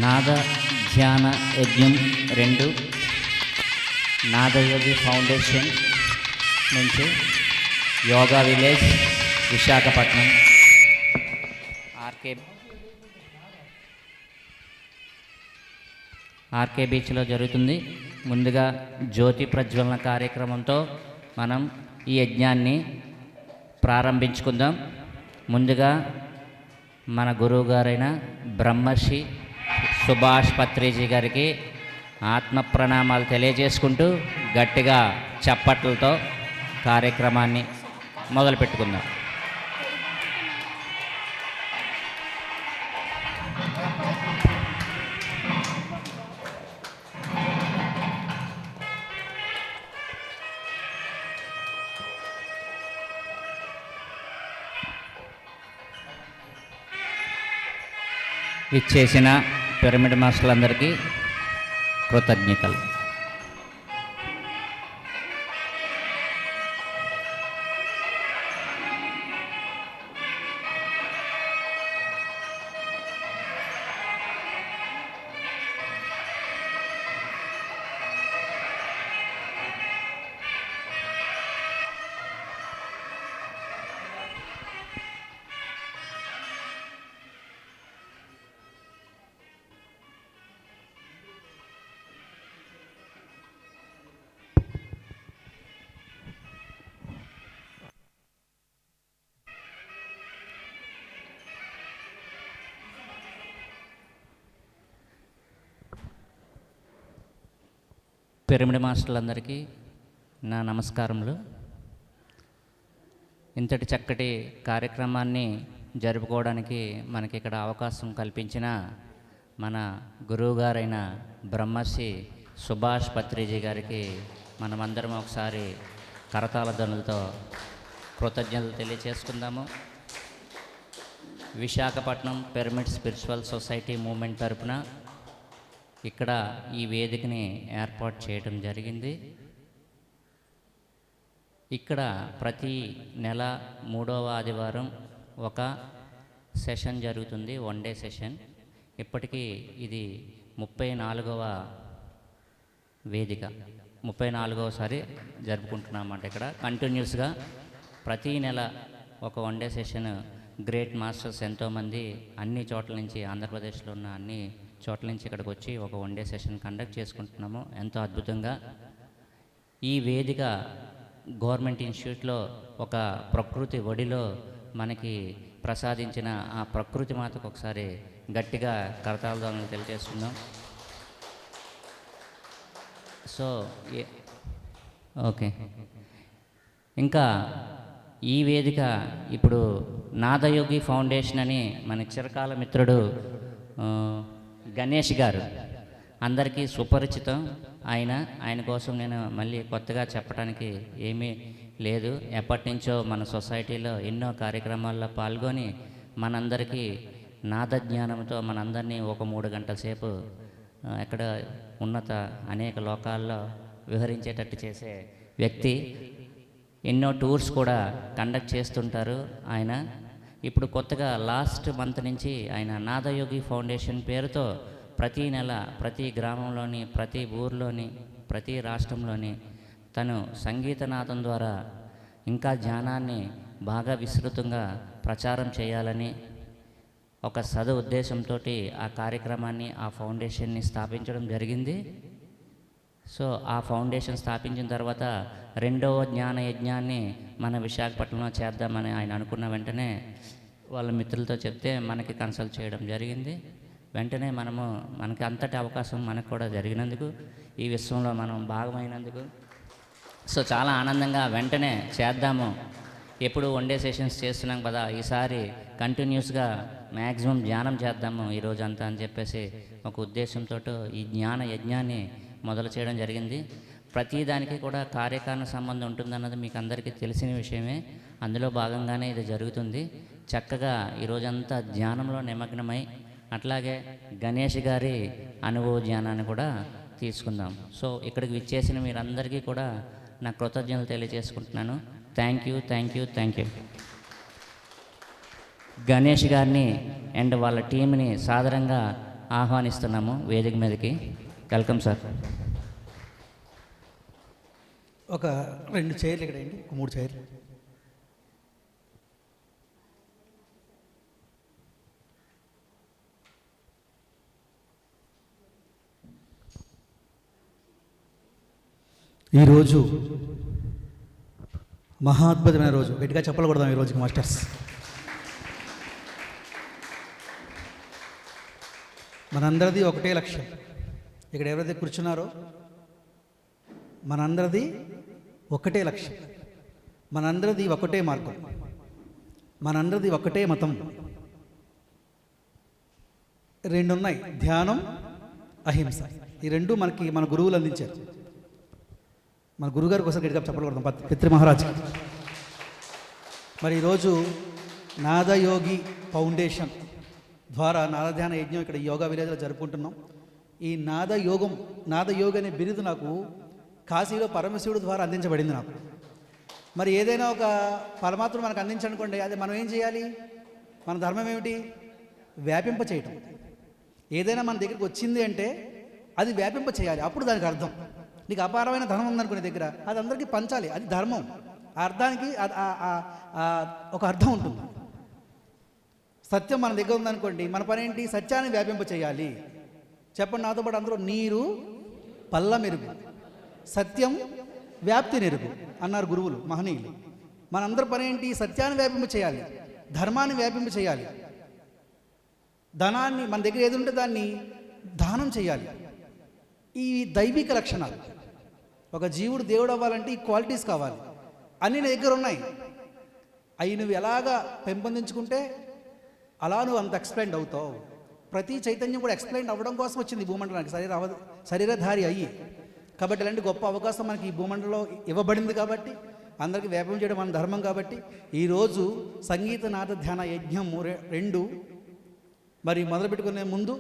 నాద ధ్యాన యజ్ఞం 2 నాదయోగి ఫౌండేషన్ నుంచి యోగా విలేజ్ విశాఖపట్నం ఆర్కే బీచ్లో జరుగుతుంది. ముందుగా జ్యోతి ప్రజ్వలన కార్యక్రమంతో మనం ఈ యజ్ఞాన్ని ప్రారంభించుకుందాం. ముందుగా మన గురువు గారైన బ్రహ్మర్షి సుభాష్ పత్రిజీ గారికి ఆత్మ ప్రణామాలు తెలియజేసుకుంటూ గట్టిగా చప్పట్లతో కార్యక్రమాన్ని మొదలుపెట్టుకుందాం. ఇచ్చేసిన పిరమిడ్ మాస్టర్లందరికీ కృతజ్ఞతలు. పిరమిడ్ మాస్టర్లందరికీ నా నమస్కారములు. ఇంతటి చక్కటి కార్యక్రమాన్ని జరుపుకోవడానికి మనకి ఇక్కడ అవకాశం కల్పించిన మన గురువుగారైన బ్రహ్మర్షి సుభాష్ పత్రిజీ గారికి మనమందరం ఒకసారి కరతాళ ధ్వనులతో కృతజ్ఞతలు తెలియచేసుకుందాము. Visakhapatnam pyramid spiritual society movement తరపున ఇక్కడ ఈ వేదికని ఏర్పాటు చేయడం జరిగింది. ఇక్కడ ప్రతి నెల 3వ ఆదివారం ఒక సెషన్ జరుగుతుంది, 1 డే సెషన్. ఇప్పటికీ ఇది 34వ వేదిక, 34వసారి జరుపుకుంటున్నామన్నమాట. ఇక్కడ కంటిన్యూస్గా ప్రతీ నెల ఒక 1 డే సెషన్ గ్రేట్ మాస్టర్స్ ఎంతోమంది అన్ని చోట్ల నుంచి, ఆంధ్రప్రదేశ్లో ఉన్న అన్ని చోట్ల నుంచి ఇక్కడికి వచ్చి ఒక 1 డే సెషన్ కండక్ట్ చేసుకుంటున్నాము ఎంతో అద్భుతంగా. ఈ వేదిక గవర్నమెంట్ ఇన్స్టిట్యూట్లో ఒక ప్రకృతి ఒడిలో మనకి ప్రసాదించిన ఆ ప్రకృతి మాతకు ఒకసారి గట్టిగా కరతాళ తెలియజేస్తున్నాం. సో ఓకే, ఇంకా ఈ వేదిక ఇప్పుడు నాదయోగి ఫౌండేషన్ అని మన చిరకాల మిత్రుడు గణేష్ గారు అందరికీ సుపరిచితం. ఆయన కోసం నేను మళ్ళీ కొత్తగా చెప్పడానికి ఏమీ లేదు. ఎప్పటి నుంచో మన సొసైటీలో ఎన్నో కార్యక్రమాల్లో పాల్గొని మనందరికీ నాదజ్ఞానంతో మనందరినీ ఒక 3 గంటల సేపు ఎక్కడ ఉన్నత అనేక లోకాల్లో విహరించేటట్టు చేసే వ్యక్తి. ఎన్నో టూర్స్ కూడా కండక్ట్ చేస్తుంటారు ఆయన. ఇప్పుడు కొత్తగా లాస్ట్ మంత్ నుంచి ఆయన నాదయోగి ఫౌండేషన్ పేరుతో ప్రతీ నెల ప్రతి గ్రామంలోని, ప్రతి ఊర్లోని, ప్రతి రాష్ట్రంలోని తను సంగీతనాదం ద్వారా ఇంకా ధ్యానాన్ని బాగా విస్తృతంగా ప్రచారం చేయాలని ఒక ఉద్దేశంతో ఆ కార్యక్రమాన్ని, ఆ ఫౌండేషన్ని స్థాపించడం జరిగింది. సో ఆ ఫౌండేషన్ స్థాపించిన తర్వాత 2వ జ్ఞాన యజ్ఞాన్ని మన విశాఖపట్నంలో చేద్దామని ఆయన అనుకున్న వెంటనే వాళ్ళ మిత్రులతో చెప్తే మనకి కన్సల్ట్ చేయడం జరిగింది. వెంటనే మనకి అంతటి అవకాశం మనకు కూడా జరిగినందుకు, ఈ విశ్వంలో మనం భాగమైనందుకు సో చాలా ఆనందంగా వెంటనే చేద్దాము. ఎప్పుడు 1 డే సెషన్స్ చేస్తున్నాం కదా, ఈసారి కంటిన్యూస్గా మ్యాక్సిమం ధ్యానం చేద్దాము ఈరోజు అంతా అని చెప్పేసి ఒక ఉద్దేశంతో ఈ జ్ఞాన యజ్ఞాన్ని మొదలు చేయడం జరిగింది. ప్రతిదానికి కూడా కార్యకారణ సంబంధం ఉంటుందన్నది మీకు అందరికీ తెలిసిన విషయమే. అందులో భాగంగానే ఇది జరుగుతుంది. చక్కగా ఈరోజంతా ధ్యానంలో నిమగ్నమై అట్లాగే గణేష్ గారి అనుభవ ధ్యానాన్ని కూడా తీసుకుందాం. సో ఇక్కడికి విచ్చేసిన మీరందరికీ కూడా నా కృతజ్ఞతలు తెలియజేసుకుంటున్నాను. Thank you, thank you, thank you. Ganesh గారిని అండ్ వాళ్ళ టీంని సాదరంగా ఆహ్వానిస్తున్నాము వేదిక మీదకి. Welcome sir. ఒక 2 చైర్లు ఇక్కడ అండి, 3 చైర్లు. ఈరోజు మహా అద్భుతమైన రోజు. గట్టిగా చెప్పలు కొడదాం ఈ రోజుకి మాస్టర్స్. మనందరిది ఒకటే లక్ష్యం. ఇక్కడ ఎవరైతే కూర్చున్నారో మనందరిది ఒకటే లక్ష్యం, మనందరిది ఒకటే మార్గం, మనందరిది ఒకటే మతం. 2 ఉన్నాయి, ధ్యానం, అహింస. ఈ 2 మనకి మన గురువులు అందించారు. మన గురుగారి కోసం గట్టిగా చెప్పకూడదు పితృ మహారాజ్. మరి ఈరోజు నాదయోగి ఫౌండేషన్ ద్వారా నాదధ్యాన యజ్ఞం ఇక్కడ యోగా విలేజ్లో జరుపుకుంటున్నాం. ఈ నాదయోగి అనే బిరుదు నాకు కాశీలో పరమశివుడు ద్వారా అందించబడింది నాకు. మరి ఏదైనా ఒక పరమాత్మ మనకు అందించనుకోండి, అది మనం ఏం చేయాలి? మన ధర్మం ఏమిటి? వ్యాపింప చేయటం. ఏదైనా మన దగ్గరికి వచ్చింది అంటే అది వ్యాపింప చేయాలి, అప్పుడు దానికి అర్థం. నీకు అపారమైన ధర్మం ఉందనుకునే దగ్గర అది అందరికీ పంచాలి, అది ధర్మం. ఆ అర్థానికి ఒక అర్థం ఉంటుంది. సత్యం మన దగ్గర ఉందనుకోండి, మన పని ఏంటి? సత్యాన్ని వ్యాపింప చేయాలి. చెప్పండి నాతో పాటు అందరూ, నీరు పల్ల మెరుగు, సత్యం వ్యాప్తి నెరుగు అన్నారు గురువులు మహనీయులు. మనందరి పని ఏంటి? సత్యాన్ని వ్యాపింప చేయాలి, ధర్మాన్ని వ్యాపింప చేయాలి, ధనాన్ని మన దగ్గర ఏది ఉంటే దాన్ని దానం చేయాలి. ఈ దైవిక లక్షణాలు. ఒక జీవుడు దేవుడు అవ్వాలంటే ఈ క్వాలిటీస్ కావాలి. అన్నీ నీ దగ్గర ఉన్నాయి. అవి నువ్వు ఎలాగా పెంపొందించుకుంటే అలా నువ్వు అంత ఎక్స్ప్లెయిన్ అవుతావు. ప్రతి చైతన్యం కూడా ఎక్స్ప్లెయిన్ అవ్వడం కోసం వచ్చింది ఈ భూమండలానికి, శరీరధారి అయ్యి. కాబట్టి ఇలాంటి గొప్ప అవకాశం మనకి ఈ భూమండలంలో ఇవ్వబడింది. కాబట్టి అందరికీ వ్యాపం చేయడం మన ధర్మం. కాబట్టి ఈరోజు సంగీత నాద ధ్యాన యజ్ఞం 2 మరి మొదలుపెట్టుకునే ముందు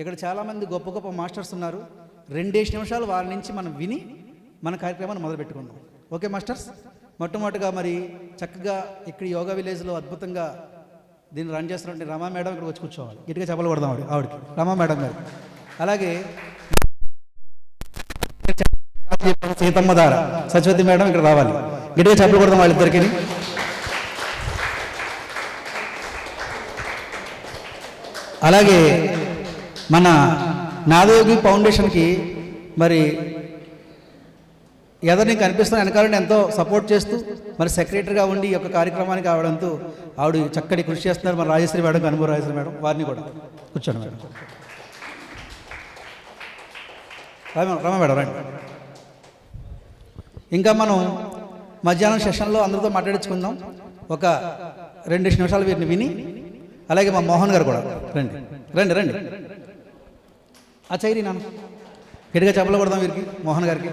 ఇక్కడ చాలామంది గొప్ప గొప్ప మాస్టర్స్ ఉన్నారు. 2 నిమిషాలు వాళ్ళ నుంచి మనం విని మన కార్యక్రమాన్ని మొదలుపెట్టుకుందాం. Okay masters? మొట్టమొదటిగా మరి చక్కగా ఇక్కడ యోగా విలేజ్లో అద్భుతంగా దీన్ని రన్ చేస్తున్నట్టు రమా మేడం ఇక్కడ వచ్చి కూర్చోవాలి. గట్టిగా చెప్పలు కొడదాం ఆవిడకి, రమా మేడం గారు. అలాగే సీతమ్మ దార సరస్వతి మేడం ఇక్కడ రావాలి. గట్టిగా చెప్పలు కొడదాం వాళ్ళిద్దరికి. అలాగే మన నాదయోగి ఫౌండేషన్కి మరి ఎదరిని కనిపిస్తున్న వెనకాలని ఎంతో సపోర్ట్ చేస్తూ మరి సెక్రటరీగా ఉండి ఈ యొక్క కార్యక్రమానికి ఆవడంతో ఆవిడ చక్కటి కృషి చేస్తున్నారు. మన రాజశ్రీ మేడం, అనుభవ రాజశ్రీ మేడం, వారిని కూడా కూర్చోండి మేడం. రమా మేడం రండి. ఇంకా మనం మధ్యాహ్నం సెషన్లో అందరితో మాట్లాడించుకుందాం. ఒక 2 నిమిషాలు వీరిని విని, అలాగే మా మోహన్ గారు కూడా రండి రండి రండి. ఆ చైరీ నాన్న గట్టిగా చెప్పలు కొడదాం వీరికి, మోహన్ గారికి.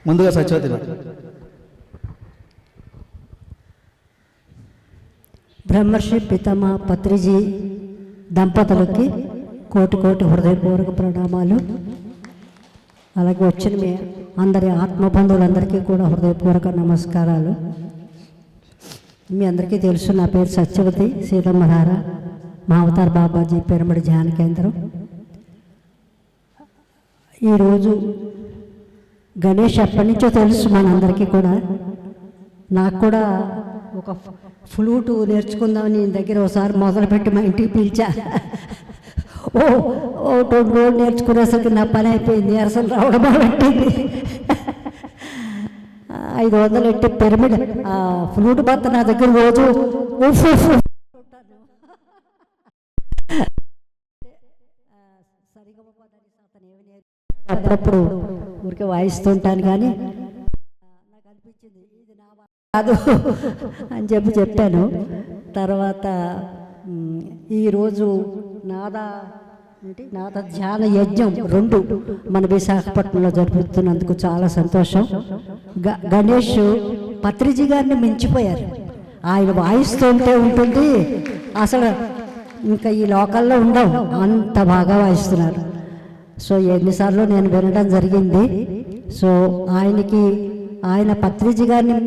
ముందుగా సత్యవతి బ్రహ్మర్షి పితామహ పత్రిజీ దంపతులకి కోటి హృదయపూర్వక ప్రణామాలు. అలాగే వచ్చిన మీ అందరి ఆత్మబంధువులందరికీ కూడా హృదయపూర్వక నమస్కారాలు. మీ అందరికీ తెలుసు, నా పేరు సత్యవతి సీతమ్మధార, మా అవతార్ బాబాజీ పిరమిడ్ ధ్యాన కేంద్రం. ఈరోజు గణేష్ ఎప్పటి నుంచో తెలుసు మనందరికీ కూడా. నాకు కూడా ఒక ఫ్లూటు నేర్చుకుందామని నేను దగ్గర ఒకసారి మొదలుపెట్టి మా ఇంటికి పిలిచా. 2 రోజులు నేర్చుకునేసరికి నా పని అయిపోయింది, అసలు రావడం పెట్టింది. 500 ఎట్టి పిరమిడ్ ఫ్లూట్ బత్త నా దగ్గర రోజు అప్పుడప్పుడు ఊరికే వాయిస్తుంటాను. కానీ నాకు అనిపించింది ఇది నా కాదు అని చెప్పాను. తర్వాత ఈరోజు నాద ధ్యాన యజ్ఞం 2 మన విశాఖపట్నంలో జరుపుతున్నందుకు చాలా సంతోషం. గణేష్ పత్రిజీ గారిని మించిపోయారు. ఆయన వాయిస్తుంటే ఉంటుంది అసలు ఇంకా ఈ లోకల్లో ఉండవు, అంత బాగా వాయిస్తున్నారు. సో ఎన్నిసార్లు నేను వినడం జరిగింది. సో ఆయన పత్రిజీ గారిని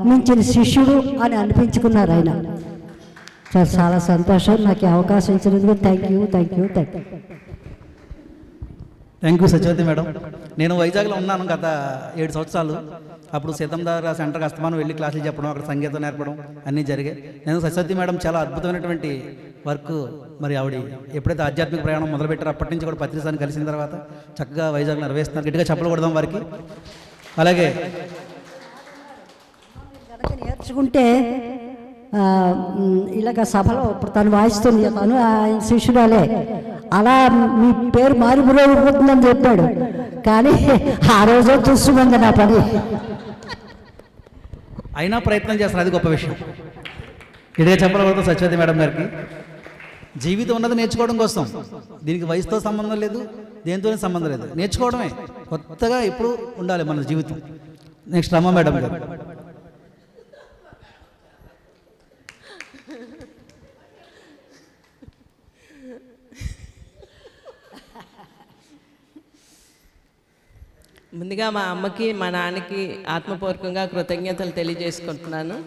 మించిన శిష్యుడు అని అనిపించుకున్నారు ఆయన. చాలా సంతోషం నాకు ఈ అవకాశం ఇచ్చినందుకు. Thank you. Thank you Satyavathi madam. నేను వైజాగ్లో ఉన్నాను గత 7 సంవత్సరాలు. అప్పుడు సీతంధార సెంటర్కి అస్తమానం వెళ్ళి క్లాసులు చెప్పడం, అక్కడ సంగీతం నేర్పడం అన్నీ జరిగాయి. నేను సత్యవతి మేడం చాలా అద్భుతమైనటువంటి వర్క్, మరి ఆవిడ ఎప్పుడైతే ఆధ్యాత్మిక ప్రయాణం మొదలుపెట్టారో అప్పటి నుంచి కూడా పత్రిసాన్ని కలిసిన తర్వాత చక్కగా వైజాగ్లో నిర్వహిస్తున్నారు. గట్టిగా చెప్పలు కొడదాం వారికి. అలాగే నేర్చుకుంటే ఇలాగ సభలో ఇప్పుడు తను వాయిస్తుంది, తను ఆయన శిష్యురాలే, అలా మీ పేరు మారిపోతుందని చెప్పాడు. కానీ ఆ రోజు చూసుకుంది నా పని. అయినా ప్రయత్నం చేస్తారు, అది గొప్ప విషయం. ఇదే చెప్పకూడదు సత్యవతి మేడం గారికి. జీవితం ఉన్నది నేర్చుకోవడం కోసం, దీనికి వయసుతో సంబంధం లేదు, దేనితోనే సంబంధం లేదు, నేర్చుకోవడమే. కొత్తగా ఎప్పుడు ఉండాలి మన జీవితం. నెక్స్ట్ రమ్మ మేడం గారు. ముందుగా మా అమ్మకి మా నాన్నకి ఆత్మపూర్వకంగా కృతజ్ఞతలు తెలియజేసుకుంటున్నాను.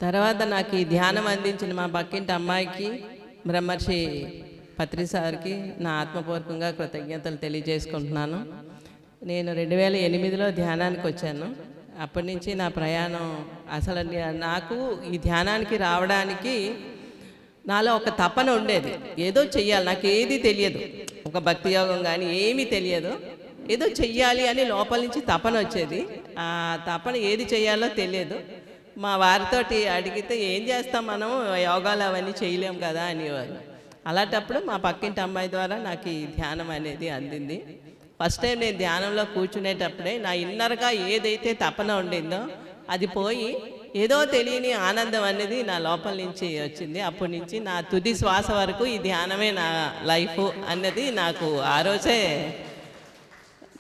తర్వాత నాకు ఈ ధ్యానం అందించిన మా పక్కింటి అమ్మాయికి, బ్రహ్మర్షి పత్రి సార్కి నా ఆత్మపూర్వకంగా కృతజ్ఞతలు తెలియజేసుకుంటున్నాను. నేను 2008లో ధ్యానానికి వచ్చాను. అప్పటి నుంచి నా ప్రయాణం అసలు నాకు ఈ ధ్యానానికి రావడానికి నాలో ఒక తపన ఉండేది. ఏదో చెయ్యాలి, నాకు ఏది తెలియదు, ఒక భక్తి యోగం కానీ ఏమీ తెలియదు, ఏదో చెయ్యాలి అని లోపల నుంచి తపన వచ్చేది. ఆ తపన ఏది చెయ్యాలో తెలియదు. మా వారితోటి అడిగితే ఏం చేస్తాం మనం, యోగాలు అవన్నీ చేయలేం కదా అనేవారు. అలాంటప్పుడు మా పక్కింటి అమ్మాయి ద్వారా నాకు ఈ ధ్యానం అనేది అందింది. ఫస్ట్ టైం నేను ధ్యానంలో కూర్చునేటప్పుడే నా ఇన్నర్గా ఏదైతే తపన ఉండిందో అది పోయి ఏదో తెలియని ఆనందం అనేది నా లోపల నుంచి వచ్చింది. అప్పటి నుంచి నా తుది శ్వాస వరకు ఈ ధ్యానమే నా లైఫ్ అన్నది నాకు ఆ రోజే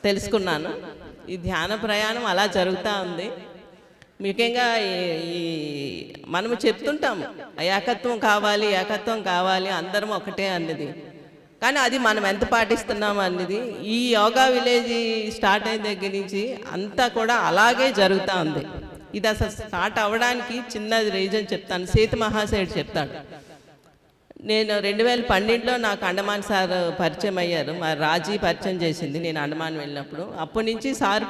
తెలుసుకున్నాను. ఈ ధ్యాన ప్రయాణం అలా జరుగుతూ ఉంది. ముఖ్యంగా ఈ మనము చెప్తుంటాము ఏకత్వం కావాలి, ఏకత్వం కావాలి, అందరం ఒకటే అన్నది. కానీ అది మనం ఎంత పాటిస్తున్నాము అన్నది ఈ యోగా విలేజ్ స్టార్ట్ అయిన దగ్గర నుంచి అంతా కూడా అలాగే జరుగుతూ ఉంది. ఇది అసలు స్టార్ట్ అవ్వడానికి చిన్న రీజన్ చెప్తాను. సీత మహాశయుడు చెప్తాడు. నేను 2012లో నాకు అండమాన్ సార్ పరిచయం అయ్యారు. మా రాజీ పరిచయం చేసింది నేను అండమాన్ వెళ్ళినప్పుడు. అప్పటి నుంచి సార్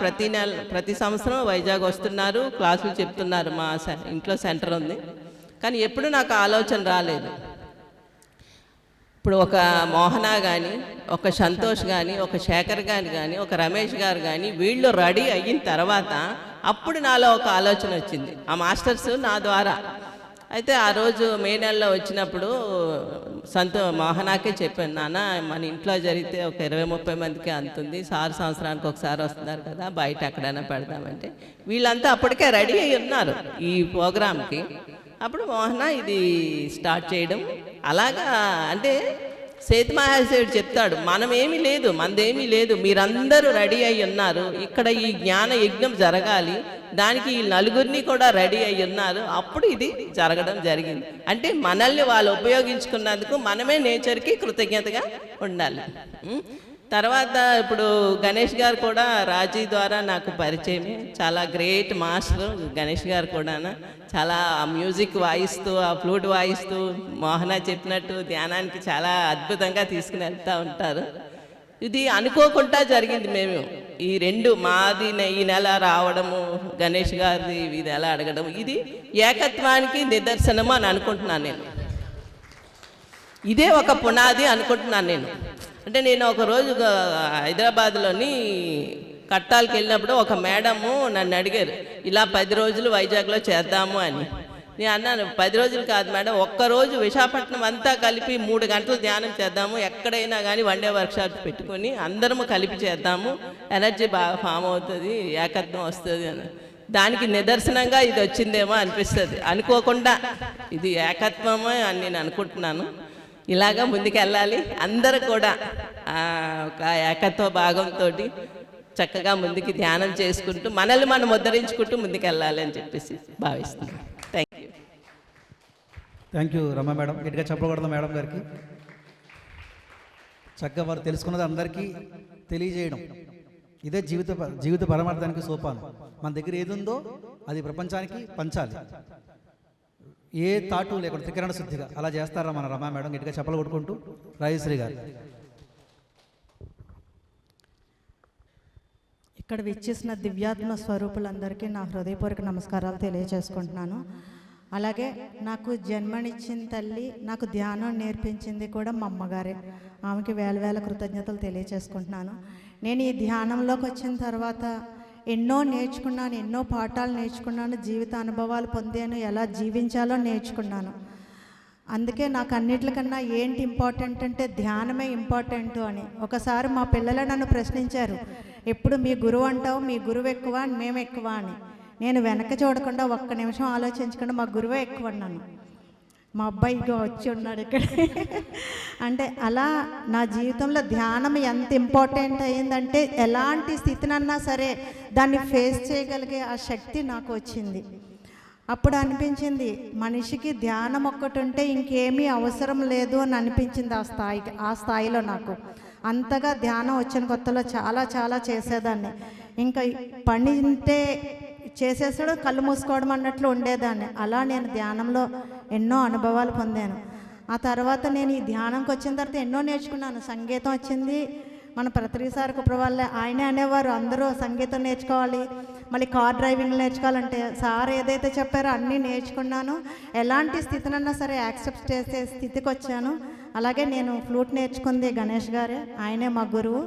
ప్రతి సంవత్సరం వైజాగ్ వస్తున్నారు, క్లాసులు చెప్తున్నారు. మా ఇంట్లో సెంటర్ ఉంది, కానీ ఎప్పుడు నాకు ఆలోచన రాలేదు. ఇప్పుడు ఒక మోహన కానీ, ఒక సంతోష్ కానీ, ఒక శేఖర్ కానీ, ఒక రమేష్ గారు కానీ వీళ్ళు రెడీ అయిన తర్వాత అప్పుడు నాలో ఒక ఆలోచన వచ్చింది, ఆ మాస్టర్స్ నా ద్వారా. అయితే ఆ రోజు మే నెలలో వచ్చినప్పుడు మోహనాకే చెప్పాను, నాన్న మన ఇంట్లో జరిగితే ఒక 20-30 మందికి అంతుంది, సార్ సంవత్సరానికి ఒకసారి వస్తున్నారు కదా, బయట ఎక్కడైనా పెడదామంటే వీళ్ళంతా అప్పటికే రెడీ అయి ఉన్నారు ఈ ప్రోగ్రామ్కి. అప్పుడు మోహన ఇది స్టార్ట్ చేయడం అలాగా. అంటే సేతుమహాశయుడు చెప్తాడు, మనమేమీ లేదు, మనదేమీ లేదు, మీరందరూ రెడీ అయి ఉన్నారు, ఇక్కడ ఈ జ్ఞాన యజ్ఞం జరగాలి, దానికి ఈ నలుగురిని కూడా రెడీ అయి ఉన్నారు, అప్పుడు ఇది జరగడం జరిగింది. అంటే మనల్ని వాళ్ళు ఉపయోగించుకున్నందుకు మనమే నేచర్కి కృతజ్ఞతగా ఉండాలి. తర్వాత ఇప్పుడు గణేష్ గారు కూడా రాజీ ద్వారా నాకు పరిచయం. చాలా గ్రేట్ మాస్టర్ గణేష్ గారు కూడా. చాలా మ్యూజిక్ వాయిస్తూ, ఆ ఫ్లూట్ వాయిస్తూ మోహన చెప్పినట్టు ధ్యానానికి చాలా అద్భుతంగా తీసుకుని వెళ్తూ ఉంటారు. ఇది అనుకోకుండా జరిగింది. మేము ఈ మాది ఈ నెల రావడము, గణేష్ గారిది ఇది ఎలా అడగడం, ఇది ఏకత్వానికి నిదర్శనము అని అనుకుంటున్నాను నేను. ఇదే ఒక పునాది అనుకుంటున్నాను నేను. అంటే నేను ఒకరోజు హైదరాబాద్లోని కట్టాలకి వెళ్ళినప్పుడు ఒక మేడము నన్ను అడిగారు, ఇలా 10 రోజులు వైజాగ్లో చేద్దాము అని. నేను అన్నాను, 10 రోజులు కాదు మేడం, ఒక్కరోజు విశాఖపట్నం అంతా కలిపి 3 గంటలు ధ్యానం చేద్దాము, ఎక్కడైనా కానీ 1 డే వర్క్షాప్ పెట్టుకొని అందరము కలిపి చేద్దాము, ఎనర్జీ బాగా ఫామ్ అవుతుంది, ఏకత్వం వస్తుంది అని. దానికి నిదర్శనంగా ఇది వచ్చిందేమో అనిపిస్తుంది. అనుకోకుండా ఇది ఏకత్వమే అని నేను అనుకుంటున్నాను. ఇలాగా ముందుకెళ్ళాలి. అందరూ కూడా ఒక ఏకత్వ భాగంతో చక్కగా ముందుకి ధ్యానం చేసుకుంటూ మనల్ని మనం ఉద్ధరించుకుంటూ ముందుకెళ్ళాలి అని చెప్పేసి భావిస్తున్నాను. Thank you Rama madam. గట్టిగా చెప్పకూడదు మేడం గారికి. చక్కగా వారు తెలుసుకున్నది అందరికీ తెలియజేయడం, ఇదే జీవిత పరమార్థానికి సోపానం. మన దగ్గర ఏది ఉందో అది ప్రపంచానికి పంచాలి, ఏ తాటు లేకుండా త్రికరణ శుద్ధిగా. అలా చేస్తారా మన రమా మేడం? గట్టిగా చెప్పలు కొట్టుకుంటూ రాజశ్రీ గారు. ఇక్కడ విచ్చేసిన దివ్యాత్మ స్వరూపులందరికీ నా హృదయపూర్వక నమస్కారాలు తెలియజేసుకుంటున్నాను. అలాగే నాకు జన్మనిచ్చిన తల్లి, నాకు ధ్యానం నేర్పించింది కూడా మా అమ్మగారే. ఆమెకి వేల వేల కృతజ్ఞతలు తెలియజేసుకుంటున్నాను. నేను ఈ ధ్యానంలోకి వచ్చిన తర్వాత ఎన్నో నేర్చుకున్నాను, ఎన్నో పాఠాలు నేర్చుకున్నాను, జీవిత అనుభవాలు పొందాను, ఎలా జీవించాలో నేర్చుకున్నాను. అందుకే నాకు అన్నిటికన్నా ఏంటి ఇంపార్టెంట్ అంటే ధ్యానమే ఇంపార్టెంట్ అని. ఒకసారి మా పిల్లలు నన్ను ప్రశ్నించారు, ఎప్పుడు మీ గురువు అంటావు, మీ గురువు ఎక్కువ మేము ఎక్కువ అని. నేను వెనక్కి చూడకుండా ఒక్క నిమిషం ఆలోచించకుండా మా గురువే ఎక్కువ అన్నాను. మా అబ్బాయి వచ్చి ఉన్నాడు ఇక్కడ. అంటే అలా నా జీవితంలో ధ్యానం ఎంత ఇంపార్టెంట్ అయ్యిందంటే ఎలాంటి స్థితినన్నా సరే దాన్ని ఫేస్ చేయగలిగే ఆ శక్తి నాకు వచ్చింది. అప్పుడు అనిపించింది మనిషికి ధ్యానం ఒక్కటి ఉంటే ఇంకేమీ అవసరం లేదు అని అనిపించింది. ఆ స్థాయిలో నాకు అంతగా ధ్యానం వచ్చిన కొత్తలో చాలా చాలా చేసేదాన్ని. ఇంకా పని ఉంటే చేసేసాడు, కళ్ళు మూసుకోవడం అన్నట్లు ఉండేదాన్ని. అలా నేను ధ్యానంలో ఎన్నో అనుభవాలు పొందాను. ఆ తర్వాత నేను ఈ ధ్యానంకి వచ్చిన తర్వాత ఎన్నో నేర్చుకున్నాను. సంగీతం వచ్చింది. మన ప్రతిసారి కుప్రవాళ్ళే ఆయనే అనేవారు, అందరూ సంగీతం నేర్చుకోవాలి, మళ్ళీ కార్ డ్రైవింగ్ నేర్చుకోవాలంటే సార్ ఏదైతే చెప్పారో అన్నీ నేర్చుకున్నాను. ఎలాంటి స్థితినన్నా సరే యాక్సెప్ట్ చేసే స్థితికి వచ్చాను. అలాగే నేను ఫ్లూట్ నేర్చుకుంది గణేష్ గారే, ఆయనే మా గురువు.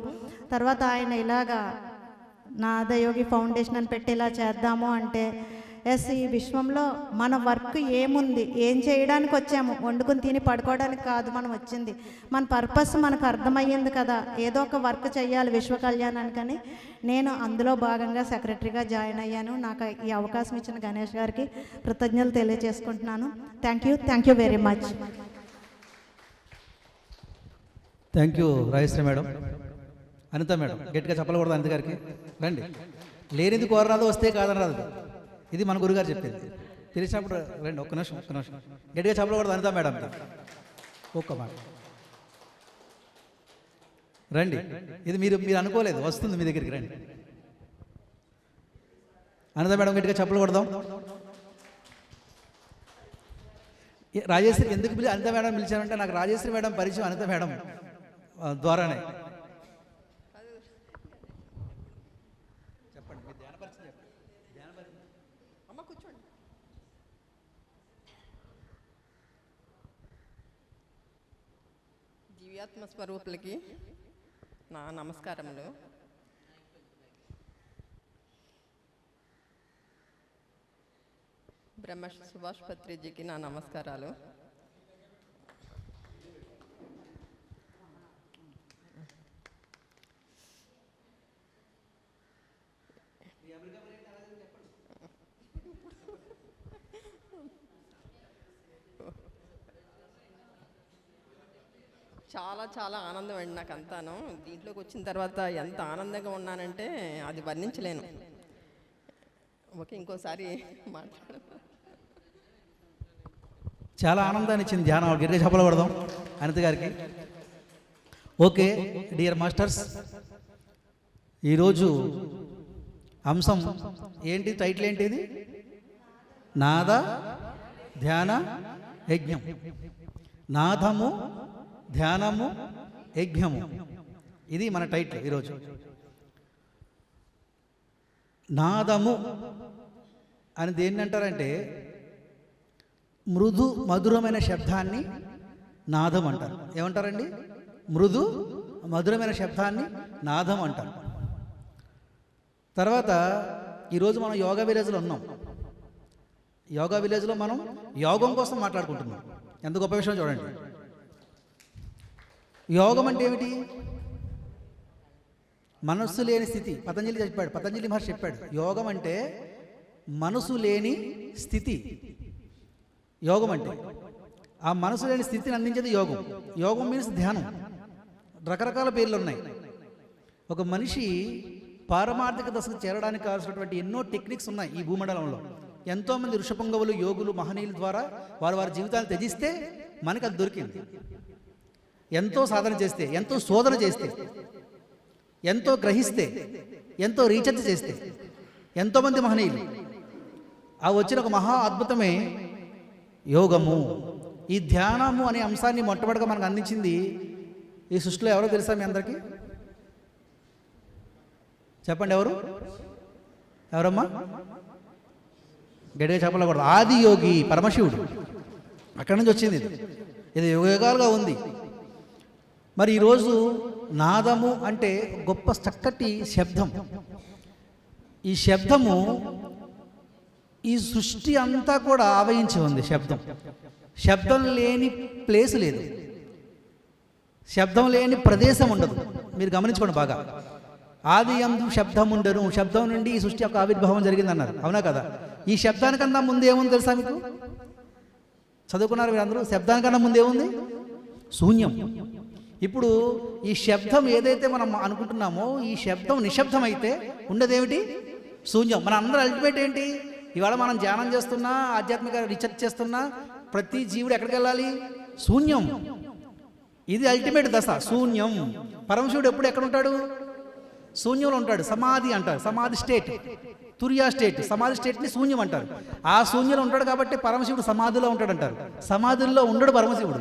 తర్వాత ఆయన ఇలాగా నాదయోగి ఫౌండేషన్ అని పెట్టి ఇలా చేద్దాము అంటే ఈ విశ్వంలో మన వర్క్ ఏముంది, ఏం చేయడానికి వచ్చాము, వండుకుని తిని పడుకోవడానికి కాదు మనం వచ్చింది. మన పర్పస్ మనకు అర్థమయ్యింది కదా, ఏదో ఒక వర్క్ చేయాలి విశ్వ కళ్యాణానికని నేను అందులో భాగంగా సెక్రటరీగా జాయిన్ అయ్యాను. నాకు ఈ అవకాశం ఇచ్చిన గణేష్ గారికి కృతజ్ఞతలు తెలియజేసుకుంటున్నాను. Thank you very much. Thank you Rajashree madam. Anitha madam గట్టిగా చెప్పకూడదు అనిత గారికి. రండి. లేనిది కోరరాదు, వస్తే కాదని రాదు. ఇది మన గురుగారు చెప్పింది. తెలిసినప్పుడు రండి. ఒక్క నిమిషం గట్టిగా చెప్పకూడదు అనిత మేడం. ఒక్క మాట రండి. ఇది మీరు అనుకోలేదు, వస్తుంది మీ దగ్గరికి. రండి. అనిత మేడం గట్టిగా చెప్పకూడదాం. రాజేశ్వరి ఎందుకు అనిత మేడం పిలిచారంటే నాకు రాజేశ్వరి మేడం పరిచయం అనిత మేడం ద్వారానే. దివ్యాత్మ స్వరూపులకి నా నమస్కారములు. బ్రహ్మ సుభాష్ పత్రిజీకి నా నమస్కారాలు. చాలా చాలా ఆనందం అండి నాకు అంతాను. దీంట్లోకి వచ్చిన తర్వాత ఎంత ఆనందంగా ఉన్నానంటే అది వర్ణించలేను. ఓకే, ఇంకోసారి మాట్లాడ. చాలా ఆనందాన్ని ఇచ్చింది ధ్యానం. గట్టిగా చెప్పకూడదాం అనిత గారికి. ఓకే డియర్ మాస్టర్స్, ఈరోజు అంశం ఏంటి? టైటిల్ ఏంటిది? నాద ధ్యాన యజ్ఞం. నాదము ధ్యానము యజ్ఞము, ఇది మన టైటిల్ ఈరోజు. నాదము అని దేన్ని అంటారంటే మృదు మధురమైన శబ్దాన్ని నాదం అంటారు. ఏమంటారండి? మృదు మధురమైన శబ్దాన్ని నాదం అంటారు. తర్వాత ఈరోజు మనం యోగా విలేజ్లో ఉన్నాం. యోగా విలేజ్లో మనం యోగం కోసం మాట్లాడుకుంటున్నాం. ఎంత గొప్ప విషయం చూడండి. యోగం అంటే ఏమిటి? మనస్సు లేని స్థితి. పతంజలి మహర్షి చెప్పాడు యోగం అంటే మనసు లేని స్థితి యోగం అంటే. ఆ మనసు లేని స్థితిని అందించేది యోగం. యోగం మీన్స్ ధ్యానం. రకరకాల పేర్లు ఉన్నాయి. ఒక మనిషి పారమార్థిక దశకు చేరడానికి కావాల్సినటువంటి ఎన్నో టెక్నిక్స్ ఉన్నాయి ఈ భూమండలంలో. ఎంతోమంది ఋషపుంగవులు, యోగులు, మహనీయుల ద్వారా వారి జీవితాలు త్యజిస్తే మనకు అది దొరికింది. ఎంతో సాధన చేస్తే, ఎంతో శోధన చేస్తే, ఎంతో గ్రహిస్తే, ఎంతో రీసెర్చ్ చేస్తే, ఎంతోమంది మహనీయులు ఆ వచ్చిన ఒక మహా అద్భుతమే యోగము. ఈ ధ్యానము అనే అంశాన్ని మొట్టమొదటిగా మనకు అందించింది ఈ సృష్టిలో ఎవరో తెలుసా మీ అందరికీ? చెప్పండి, ఎవరమ్మా? గట్టిగా చెప్పకూడదు. ఆది యోగి పరమశివుడు. అక్కడి నుంచి వచ్చింది ఇది యుగాలుగా ఉంది. మరి ఈరోజు నాదము అంటే గొప్ప చక్కటి శబ్దం. ఈ శబ్దము ఈ సృష్టి అంతా కూడా ఆవహించి ఉంది. శబ్దం లేని ప్లేస్ లేదు, శబ్దం లేని ప్రదేశం ఉండదు. మీరు గమనించుకోండి బాగా. ఆది యందు శబ్దం ఉండను, శబ్దం నుండి ఈ సృష్టి యొక్క ఆవిర్భావం జరిగిందన్నారు. అవునా కదా? ఈ శబ్దానికన్నా ముందు ఏముంది తెలుసా మీకు? చదువుకున్నారు మీరు అందరూ. శబ్దానికన్నా ముందు ఏముంది? శూన్యం. ఇప్పుడు ఈ శబ్దం ఏదైతే మనం అనుకుంటున్నామో ఈ శబ్దం నిశ్శబ్దం అయితే ఉండదేమిటి? శూన్యం. మన అందరూ అల్టిమేట్ ఏంటి? ఇవాళ మనం ధ్యానం చేస్తున్నా, ఆధ్యాత్మిక రీసెర్చ్ చేస్తున్నా, ప్రతి జీవుడు ఎక్కడికి వెళ్ళాలి? శూన్యం. ఇది అల్టిమేట్ దశ, శూన్యం. పరమశివుడు ఎప్పుడు ఎక్కడ ఉంటాడు? శూన్యంలో ఉంటాడు. సమాధి అంటారు, సమాధి స్టేట్, తురియా స్టేట్. సమాధి స్టేట్ని శూన్యం అంటారు. ఆ శూన్యంలో ఉంటాడు కాబట్టి పరమశివుడు సమాధిలో ఉంటాడు అంటారు. సమాధుల్లో ఉండడు పరమశివుడు,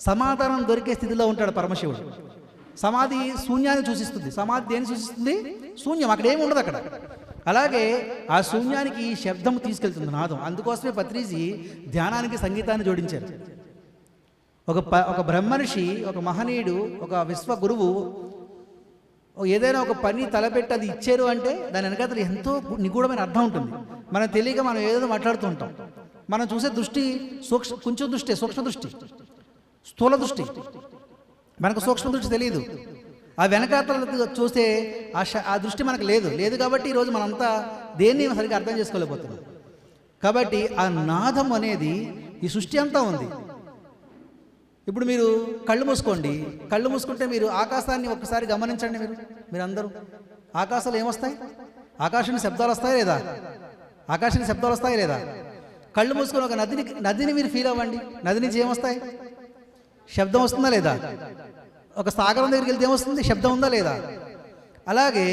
సమాధానం దొరికే స్థితిలో ఉంటాడు పరమశివుడు. సమాధి శూన్యాన్ని సూచిస్తుంది. సమాధి దేన్ని సూచిస్తుంది? శూన్యం. అక్కడ ఏమి ఉండదు అక్కడ. అలాగే ఆ శూన్యానికి ఈ శబ్దం తీసుకెళ్తుంది, నాదం. అందుకోసమే పత్రిజీ ధ్యానానికి సంగీతాన్ని జోడించారు. ఒక బ్రహ్మర్షి, ఒక మహనీయుడు, ఒక విశ్వ గురువు ఏదైనా ఒక పని తలపెట్టి అది ఇచ్చారు అంటే దాని వెనకాల ఎంతో నిగూఢమైన అర్థం ఉంటుంది. మనం తెలియక మనం ఏదో మాట్లాడుతూ ఉంటాం. మనం చూసే దృష్టి కొంచెం దృష్టి, సూక్ష్మ దృష్టి, స్థూల దృష్టి. మనకు సూక్ష్మ దృష్టి తెలియదు. ఆ వెనకాతల చూస్తే ఆ దృష్టి మనకు లేదు కాబట్టి ఈరోజు మనంతా దేన్ని సరిగ్గా అర్థం చేసుకోలేకపోతున్నాం. కాబట్టి ఆ నాదం అనేది ఈ సృష్టి అంతా ఉంది. ఇప్పుడు మీరు కళ్ళు మూసుకోండి. కళ్ళు మూసుకుంటే మీరు ఆకాశాన్ని ఒక్కసారి గమనించండి. మీరు అందరూ ఆకాశాలు ఏమొస్తాయి? ఆకాశానికి శబ్దాలు వస్తాయి లేదా? ఆకాశానికి శబ్దాలు వస్తాయి లేదా? కళ్ళు మూసుకొని ఒక నదిని మీరు ఫీల్ అవ్వండి. నది నుంచి ఏమొస్తాయి? శబ్దం వస్తుందా లేదా? ఒక సాగరం దగ్గరికి వెళ్తే ఏమొస్తుంది? శబ్దం ఉందా లేదా? అలాగే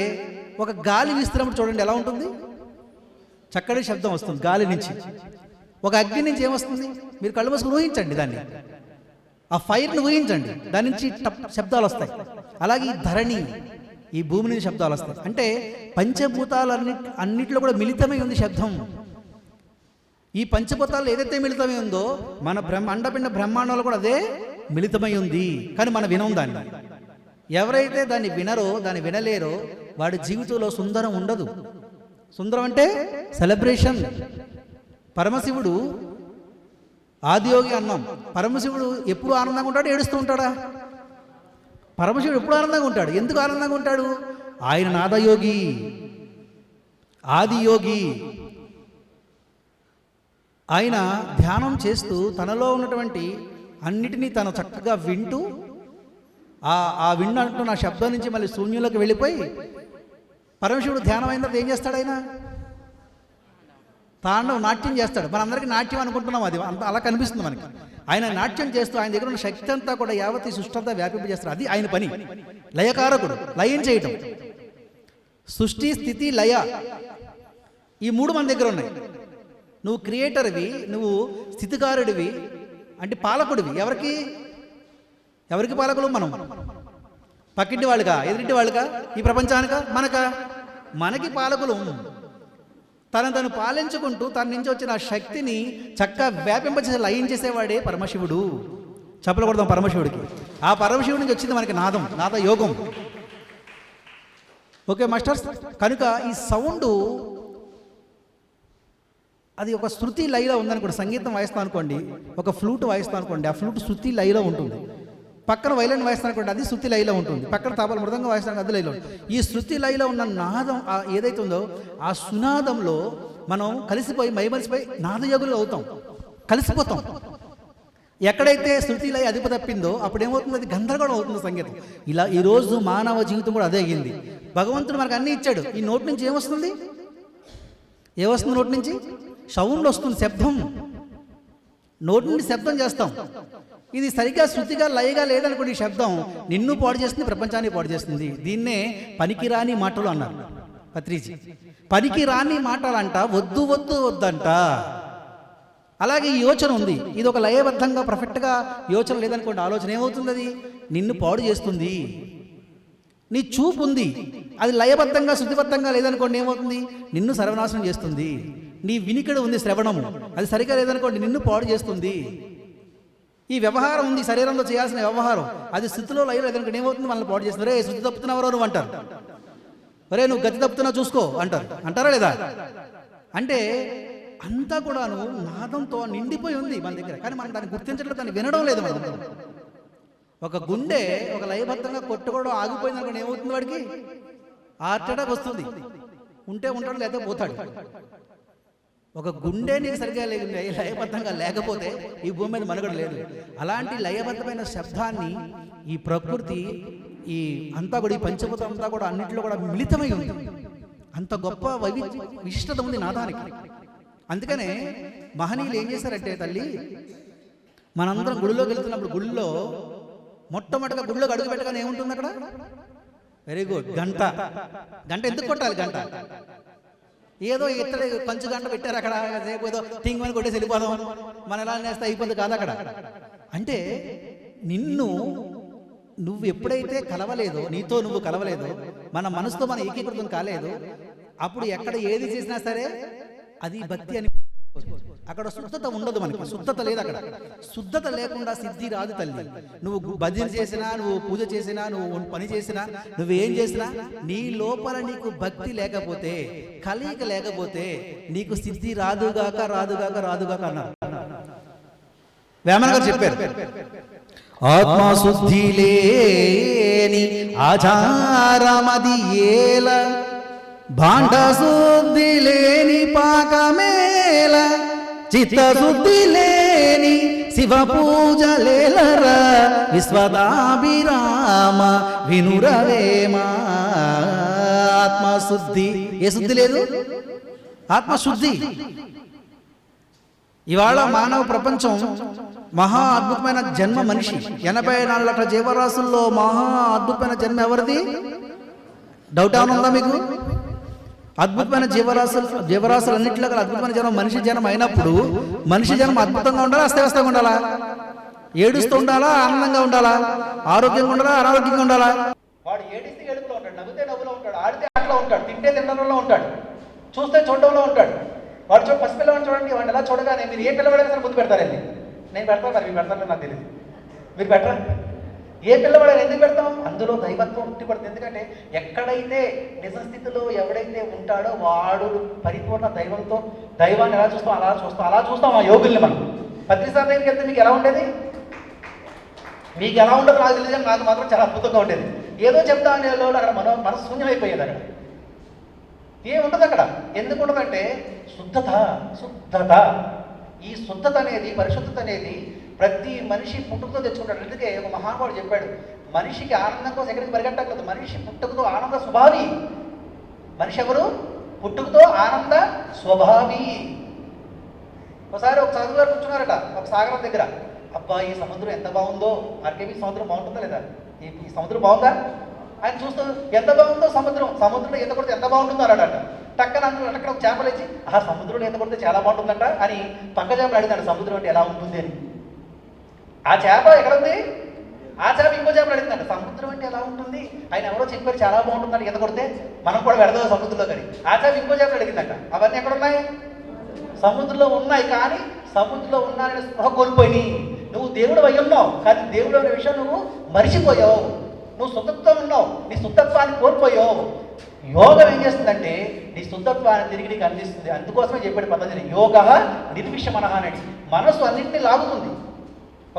ఒక గాలి వీస్తున్నప్పుడు చూడండి ఎలా ఉంటుంది? చక్కటి శబ్దం వస్తుంది గాలి నుంచి. ఒక అగ్ని నుంచి ఏమొస్తుంది? మీరు కళ్ళు మూసుకొని ఊహించండి దాన్ని. ఆ ఫైర్ని ఊహించండి, దాని నుంచి శబ్దాలు వస్తాయి. అలాగే ఈ ధరణి, ఈ భూమి నుంచి శబ్దాలు వస్తాయి. అంటే అన్నిట్లో కూడా మిళితమై ఉంది శబ్దం. ఈ పంచభూతాలు ఏదైతే మిళితమై ఉందో మన అండపిండ బ్రహ్మాండంలో కూడా అదే మిళితమై ఉంది. కానీ మనం వినం దాన్ని. ఎవరైతే దాన్ని వినరో, దాన్ని వినలేరో వాడి జీవితంలో సుందరం ఉండదు. సుందరం అంటే సెలబ్రేషన్. పరమశివుడు ఆదియోగి అన్నాం. పరమశివుడు ఎప్పుడు ఆనందంగా ఉంటాడు? ఏడుస్తూ ఉంటాడా? పరమశివుడు ఎప్పుడు ఆనందంగా ఉంటాడు? ఎందుకు ఆనందంగా ఉంటాడు? ఆయన నాదయోగి, ఆదియోగి. ఆయన ధ్యానం చేస్తూ తనలో ఉన్నటువంటి అన్నిటినీ తను చక్కగా వింటూ ఆ విన్నట్టు నా శబ్దం నుంచి మళ్ళీ శూన్యంలోకి వెళ్ళిపోయి పరమశివుడు ధ్యానం అయిన తర్వాత ఏం చేస్తాడు? ఆయన తాండవ నాట్యం చేస్తాడు. మనందరికీ నాట్యం అనుకుంటున్నాం, అది అంత అలా కనిపిస్తుంది మనకి. ఆయన నాట్యం చేస్తూ ఆయన దగ్గర ఉన్న శక్తి అంతా కూడా యావత్ సృష్టి అంతా వ్యాపింపజేస్తాడు. అది ఆయన పని. లయకారకుడు, లయం చేయటం. సృష్టి, స్థితి, లయ, ఈ మూడు మన దగ్గర ఉన్నాయి. నువ్వు క్రియేటర్వి, నువ్వు స్థితికారుడివి, అంటే పాలకుడివి. ఎవరికి పాలకులు? మనం. పక్కింటి వాళ్ళుగా, ఎదురింటి వాళ్ళుగా, ఈ ప్రపంచానికా, మనకి పాలకులు. తను పాలించుకుంటూ తన నుంచి వచ్చిన శక్తిని చక్కగా వ్యాపింపచేసి లయం చేసేవాడే పరమశివుడు. చెప్పకూడదాం పరమశివుడికి. ఆ పరమశివుడి నుంచి వచ్చింది మనకి నాదం, నాద యోగం. Okay masters. కనుక ఈ సౌండ్ అది ఒక శృతి లయలో ఉందనుకోండి. సంగీతం వాయిస్తాం అనుకోండి, ఒక ఫ్లూట్ వాయిస్తాం అనుకోండి, ఆ ఫ్లూట్ శృతి లయలో ఉంటుంది. పక్కన వైలన్ వాయిస్తాను అనుకోండి, అది శృతి లయలో ఉంటుంది. పక్కన తాపాలు మృదంగా వాయిస్తాను, అది లయలో ఉంటుంది. ఈ శృతి లయలో ఉన్న నాదం ఏదైతే ఉందో ఆ సునాదంలో మనం కలిసిపోయి మైమరిసిపోయి నాదయోగులు అవుతాం, కలిసిపోతాం. ఎక్కడైతే శృతి లయ అదుపు తప్పిందో అప్పుడు ఏమవుతుంది? అది గందరగోళం అవుతుంది సంగీతం. ఇలా ఈరోజు మానవ జీవితం కూడా అదే అయ్యింది. భగవంతుడు మనకు అన్నీ ఇచ్చాడు. ఈ నోటి నుంచి ఏమొస్తుంది? నోటి నుంచి సౌండ్ వస్తుంది, శబ్దం. నోటి నుండి శబ్దం చేస్తాం. ఇది సరిగ్గా శృతిగా లయగా లేదనుకోండి, ఈ శబ్దం నిన్ను పాడు చేస్తుంది, ప్రపంచాన్ని పాడు చేస్తుంది. దీన్నే పనికిరాని మాటలు అన్నారు పత్రిజీ. పనికిరాని మాటలంట, వద్దు వద్దు వద్దంట. అలాగే ఈ యోచన ఉంది, ఇది ఒక లయబద్ధంగా పర్ఫెక్ట్గా యోచన లేదనుకోండి, ఆలోచన ఏమవుతుంది? అది నిన్ను పాడు చేస్తుంది. నీ చూపు ఉంది, అది లయబద్ధంగా శృతిబద్ధంగా లేదనుకోండి, ఏమవుతుంది? నిన్ను సర్వనాశనం చేస్తుంది. నీ వినికిడి ఉంది, శ్రవణము, అది సరిగా లేదనుకోండి, నిన్ను పాడు చేస్తుంది. ఈ వ్యవహారం ఉంది, శరీరంలో చేయాల్సిన వ్యవహారం, అది శృతిలో లయలో లేదనుకోండి, ఏమవుతుంది? మనల్ని పాడు చేస్తుంది. రే శృతి తప్పుతున్నావరో నువ్వు అంటారు. ఒరే నువ్వు గతి తప్పుతున్నావు చూసుకో అంటారు. అంటారా లేదా? అంటే అంతా కూడాను నాదంతో నిండిపోయి ఉంది మన దగ్గర, కానీ మనం దాన్ని గుర్తించడం, దాన్ని వినడం లేదు మనం. ఒక గుండె ఒక లయబద్ధంగా కొట్టుకోవడం ఆగిపోయింది అనుకోండి, ఏమవుతుంది? వాడికి హార్ట్ అటాక్ వస్తుంది. ఉంటే ఉంటాడు, లేకపోతే పోతాడు. ఒక గుండె నీకు సరిగ్గా లయబద్ధంగా లేకపోతే ఈ భూమి మీద మనుగడ లేదు. అలాంటి లయబద్ధమైన శబ్దాన్ని ఈ ప్రకృతి, ఈ అంతా కూడా, ఈ పంచభూతం అంతా కూడా అన్నింటిలో కూడా మిళితమై ఉంది. అంత గొప్ప విశిష్టత ఉంది నాదానికి. అందుకనే మహనీయులు ఏం చేశారంటే, తల్లి మనందరం గుడిలోకి వెళ్తున్నప్పుడు గుడిలో మొట్టమొదటిగా గుడిలోకి అడుగు పెట్టగానే ఏముంటుంది అక్కడ? వెరీ గుడ్, గంట. గంట ఎందుకు కొట్టాలి? గంట ఏదో ఇతడే పంచు గంట పెట్టారు అక్కడ, ఏదో టింగ్ అని కొట్టేసి వెళ్ళిపోదాం, మన ఎలా నేస్తే అయిపోతుంది కాదు అక్కడ. అంటే నువ్వు ఎప్పుడైతే కలవలేదో, నీతో నువ్వు కలవలేదో, మన మనసుతో మన ఏకీకృతం కాలేదు, అప్పుడు ఎక్కడ ఏది చేసినా సరే అది భక్తి అని. అక్కడ శుద్ధత ఉండదు, మనకి శుద్ధత లేదు అక్కడ. శుద్ధత లేకుండా సిద్ధి రాదు తల్లి. నువ్వు భజన చేసినా, నువ్వు పూజ చేసినా, నువ్వు పని చేసినా, నువ్వేం చేసినా, నీ లోపల నీకు భక్తి లేకపోతే, కలయిక లేకపోతే నీకు సిద్ధి రాదుగాక రాదుగాక రాదుగాక అన్నారు. వేమన గారు చెప్పారు, ఆత్మశుద్ధి లేని ఆచారమది ఏల, భాండశుద్ధి లేని పాకమేల, చిత్తశుద్ధి లేని శివ పూజ లేలరా, విశ్వదాభిరామ వినురవేమ. ఆత్మశుద్ధి, ఏ శుద్ధి లేదు? ఆత్మశుద్ధి. ఇవాళ మానవ ప్రపంచం మహా అద్భుతమైన జన్మ మనిషి. 84 లక్షల జీవరాశుల్లో మహా అద్భుతమైన జన్మ ఎవరిది? డౌట్ ఏమైనా ఉందా మీకు? అద్భుతమైన జీవరాశులు అన్నింటిలో గల అద్భుతమైన జన్మ మనిషి జన్మ అయినప్పుడు, మనిషి జన్మ అద్భుతంగా ఉండాలా, అస్తవ్యస్తంగా ఉండాలా? ఏడుస్తూ ఉండాలా, ఆనందంగా ఉండాలా? ఆరోగ్యంగా ఉండాలా, అనారోగ్యంగా ఉండాలా? వాడు ఏడిస్తే ఏడుపులో ఉంటాడు, నవ్వుతే నవ్వులో ఉంటాడు, ఆడితే ఆటలో ఉంటాడు, తింటే తినడంలో ఉంటాడు, చూస్తే చూడడంలో ఉంటాడు. వాడు పసిపిల్లవాడిని చూడండి, వాడిని ఎలా చూడగానే మీరు ఏ పిల్లవాడైనా సరే ముందు పెడతారండి. నేను పెడతాను, మరి మీరు పెడతారని నాకు తెలియదు. మీరు పెట్టరా? ఏ పిల్లవాడైనా ఎందుకు పెడతాం? అందులో దైవత్వం ఉట్టిపడుతుంది. ఎందుకంటే ఎక్కడైతే నిజస్థితిలో ఎవడైతే ఉంటాడో వాడు పరిపూర్ణ దైవంతో, దైవాన్ని ఎలా చూస్తాం అలా చూస్తాం ఆ యోగుల్ని. మనం పత్రిసార్ దగ్గరికి వెళ్తే మీకు ఎలా ఉండేది? మీకు ఎలా ఉండదు నాకు తెలియదు, నాకు మాత్రం చాలా అద్భుతంగా ఉండేది. ఏదో చెప్తామనే లోపల అక్కడ మనసు శూన్యమైపోయేది. అక్కడ ఏముండదు. అక్కడ ఎందుకు ఉండదంటే శుద్ధత. ఈ శుద్ధత అనేది, పరిశుద్ధత అనేది ప్రతి మనిషి పుట్టుకతో తెచ్చుకుంటాడు. అందుకే ఒక మహానుభావుడు చెప్పాడు, మనిషికి ఆనందం కోసం ఎక్కడికి పరిగెట్టకూడదు, మనిషి పుట్టుకతో ఆనంద స్వభావి. మనిషి ఎవరు? పుట్టుకతో ఆనంద స్వభావి. ఒకసారి ఒక చదువు గారు కూర్చున్నారట ఒక సాగరం దగ్గర. అబ్బా ఈ సముద్రం ఎంత బాగుందో, ఆర్కేబీ సముద్రం బాగుంటుందా లేదా? ఈ సముద్రం బాగుందా? ఆయన చూస్తూ ఎంత బాగుందో సముద్రంలో ఈత కొడితే ఎంత బాగుంటుందో అన్నాడట. టక్కన అక్కడ ఒక చేపలు ఇచ్చి, ఆ సముద్రంలో ఈత కొడితే చాలా బాగుంటుందంట అని పక్క చేపలు అడిగాడు, సముద్రం అంటే ఎలా ఉంటుంది అని. ఆ చేప ఎక్కడుంది? ఆ చేప ఇంకో చేపలు అడిగిందంట, సముద్రం అంటే ఎలా ఉంటుంది, ఆయన ఎవరో చెప్పారు చాలా బాగుంటుందంట ఈత కొడితే, మనం కూడా వెళదాం సముద్రంలో కానీ. ఆ చేప ఇంకో చేపలు అడిగిందంట, అవన్నీ ఎక్కడున్నాయి? సముద్రంలో ఉన్నాయి, కానీ సముద్రంలో ఉన్నాయని స్పృహ కోల్పోయి నువ్వు దేవుడు అయి ఉన్నావు, కానీ దేవుడు అనే విషయం నువ్వు మరిచిపోయావు. నువ్వు శుద్ధత్వం ఉన్నావు, నీ శుద్ధత్వాన్ని కోల్పోయావు. యోగం ఏం చేస్తుందంటే నీ శుద్ధత్వాన్ని తిరిగి నీకు అందిస్తుంది. అందుకోసమే చెప్పాడు పద్ధతిని, యోగ నిర్విష మనః అనేది. మనసు అన్నింటినీ లాగుతుంది.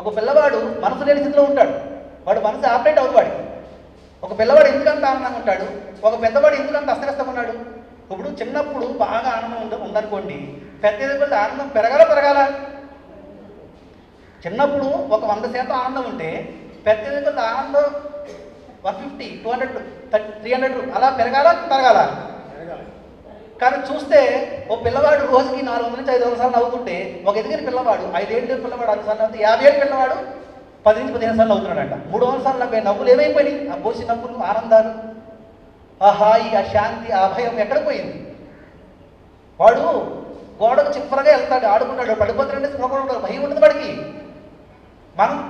ఒక పిల్లవాడు మనసు లేని స్థితిలో ఉంటాడు, వాడు మనసు ఆపరేట్ అవుతుంది వాడికి. ఒక పిల్లవాడు ఎందుకంత ఆనందంగా ఉంటాడు, ఒక పెద్దవాడు ఎందుకంత అస్తవ్యస్తంగా ఉన్నాడు. ఇప్పుడు చిన్నప్పుడు బాగా ఆనందం ఉందనుకోండి, పెద్ద ఆనందం పెరగాల చిన్నప్పుడు ఒక 100% ఆనందం ఉంటే పెద్ద ఆనందం 150, 200, 300 అలా పెరగాల తరగాల. కానీ చూస్తే ఓ పిల్లవాడు రోజుకి 400 నుంచి 500 సార్లు నవ్వుతుంటే ఒక ఎదిగిన పిల్లవాడు 5 ఏళ్ళ పిల్లవాడు 10 సార్లు నవ్వుతూ 50 ఏళ్ళ పిల్లవాడు 10 నుంచి 15 సార్లు నవ్వుతున్నాడంట. 300 సార్లు నవ్వే నవ్వులు ఏమైపోయినాయి? ఆ పోసి నవ్వులు, ఆనందాలు, ఆ హాయి, ఆ శాంతి, ఆ భయం ఎక్కడ పోయింది? వాడు గోడకు చిప్పరగా వెళ్తాడు, ఆడుకుంటాడు, పడిపోతాడంటే స్పృహ భయం ఉంటుంది వాడికి.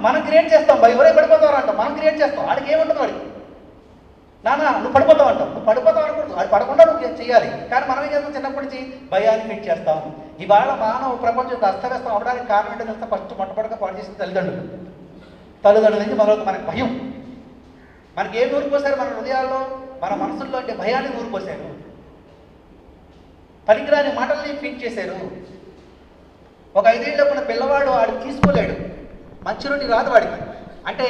మనం క్రియేట్ చేస్తాం, ఎవరే పడిపోతావు అంటాం, మనం క్రియేట్ చేస్తాం. వాడికి ఏముంటుంది వాడికి? నాన్న నువ్వు పడిపోతావు అంటాం, నువ్వు పడిపోతావు అనకూడదు, వాడు పడకుండా నువ్వు చేయాలి. కానీ మనం ఏం చేస్తాం? చిన్నప్పటి నుంచి భయాన్ని ఫిట్ చేస్తాం. ఇవాళ మానవ ప్రపంచం అస్తవ్యస్తం అవడానికి కారణం ఏంటో తెలుస్తా? ఫస్ట్ మొట్టమొదటిగా పాటు చేసిన తల్లిదండ్రుల నుంచి మొదలవుతుంది మనకు భయం. మనకి ఏం నూరిపోసారు? మన హృదయాల్లో, మన మనసుల్లో అంటే భయాన్ని నూరిపోసారు. పనికిరాని మాటల్ని ఫీడ్ చేశారు. ఒక 5 ఏళ్ళలో ఉన్న పిల్లవాడు వాడు తీసుకోలేడు, మంచి నుండి రాదు వాడికి. అంటే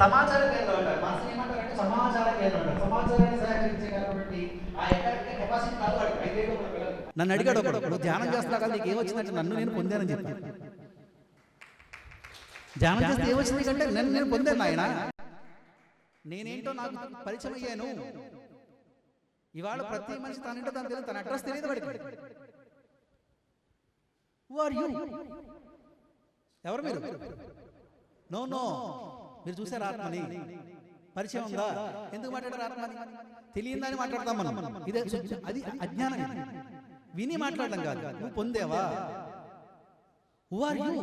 సమాచార కేంద్రం అంటారు, మనసు ఏమంటారంటే సమాచార కేంద్రం అంటారు. సమాచారాన్ని సేకరించగలటువంటి ఆ కెపాసిటీ కాదు వాడికి 5 ఏళ్ళలో ఉన్న పిల్లలు. నన్ను అడిగాడు ఒకడు, నువ్వు ధ్యానం చేస్తున్నావు కదా, నీకు ఏమొచ్చిందంటే నన్ను నేను పొందానని చెప్పాను. ధ్యానం చేస్తే ఏమొచ్చింది కంటే నేను పొందాను ఆయన, నేనేంటో నాకు పరిచయం అయ్యాను. ఇవాళ ప్రతి మనిషి తనేంటో తను తెలియదు, తన అడ్రస్ తెలియదు వాడికి. Who are you? ఎవరు మీరు? నో మీరు చూసారు ఆత్మని? పరిచయం ఉందా? ఎందుకు మాట్లాడారు ఆత్మని? తెలియదని మాట్లాడతాం మనం. ఇదే అది అజ్ఞానం. విని మాట్లాడడం కాదు. నువ్వు పొందేవా? Who are you?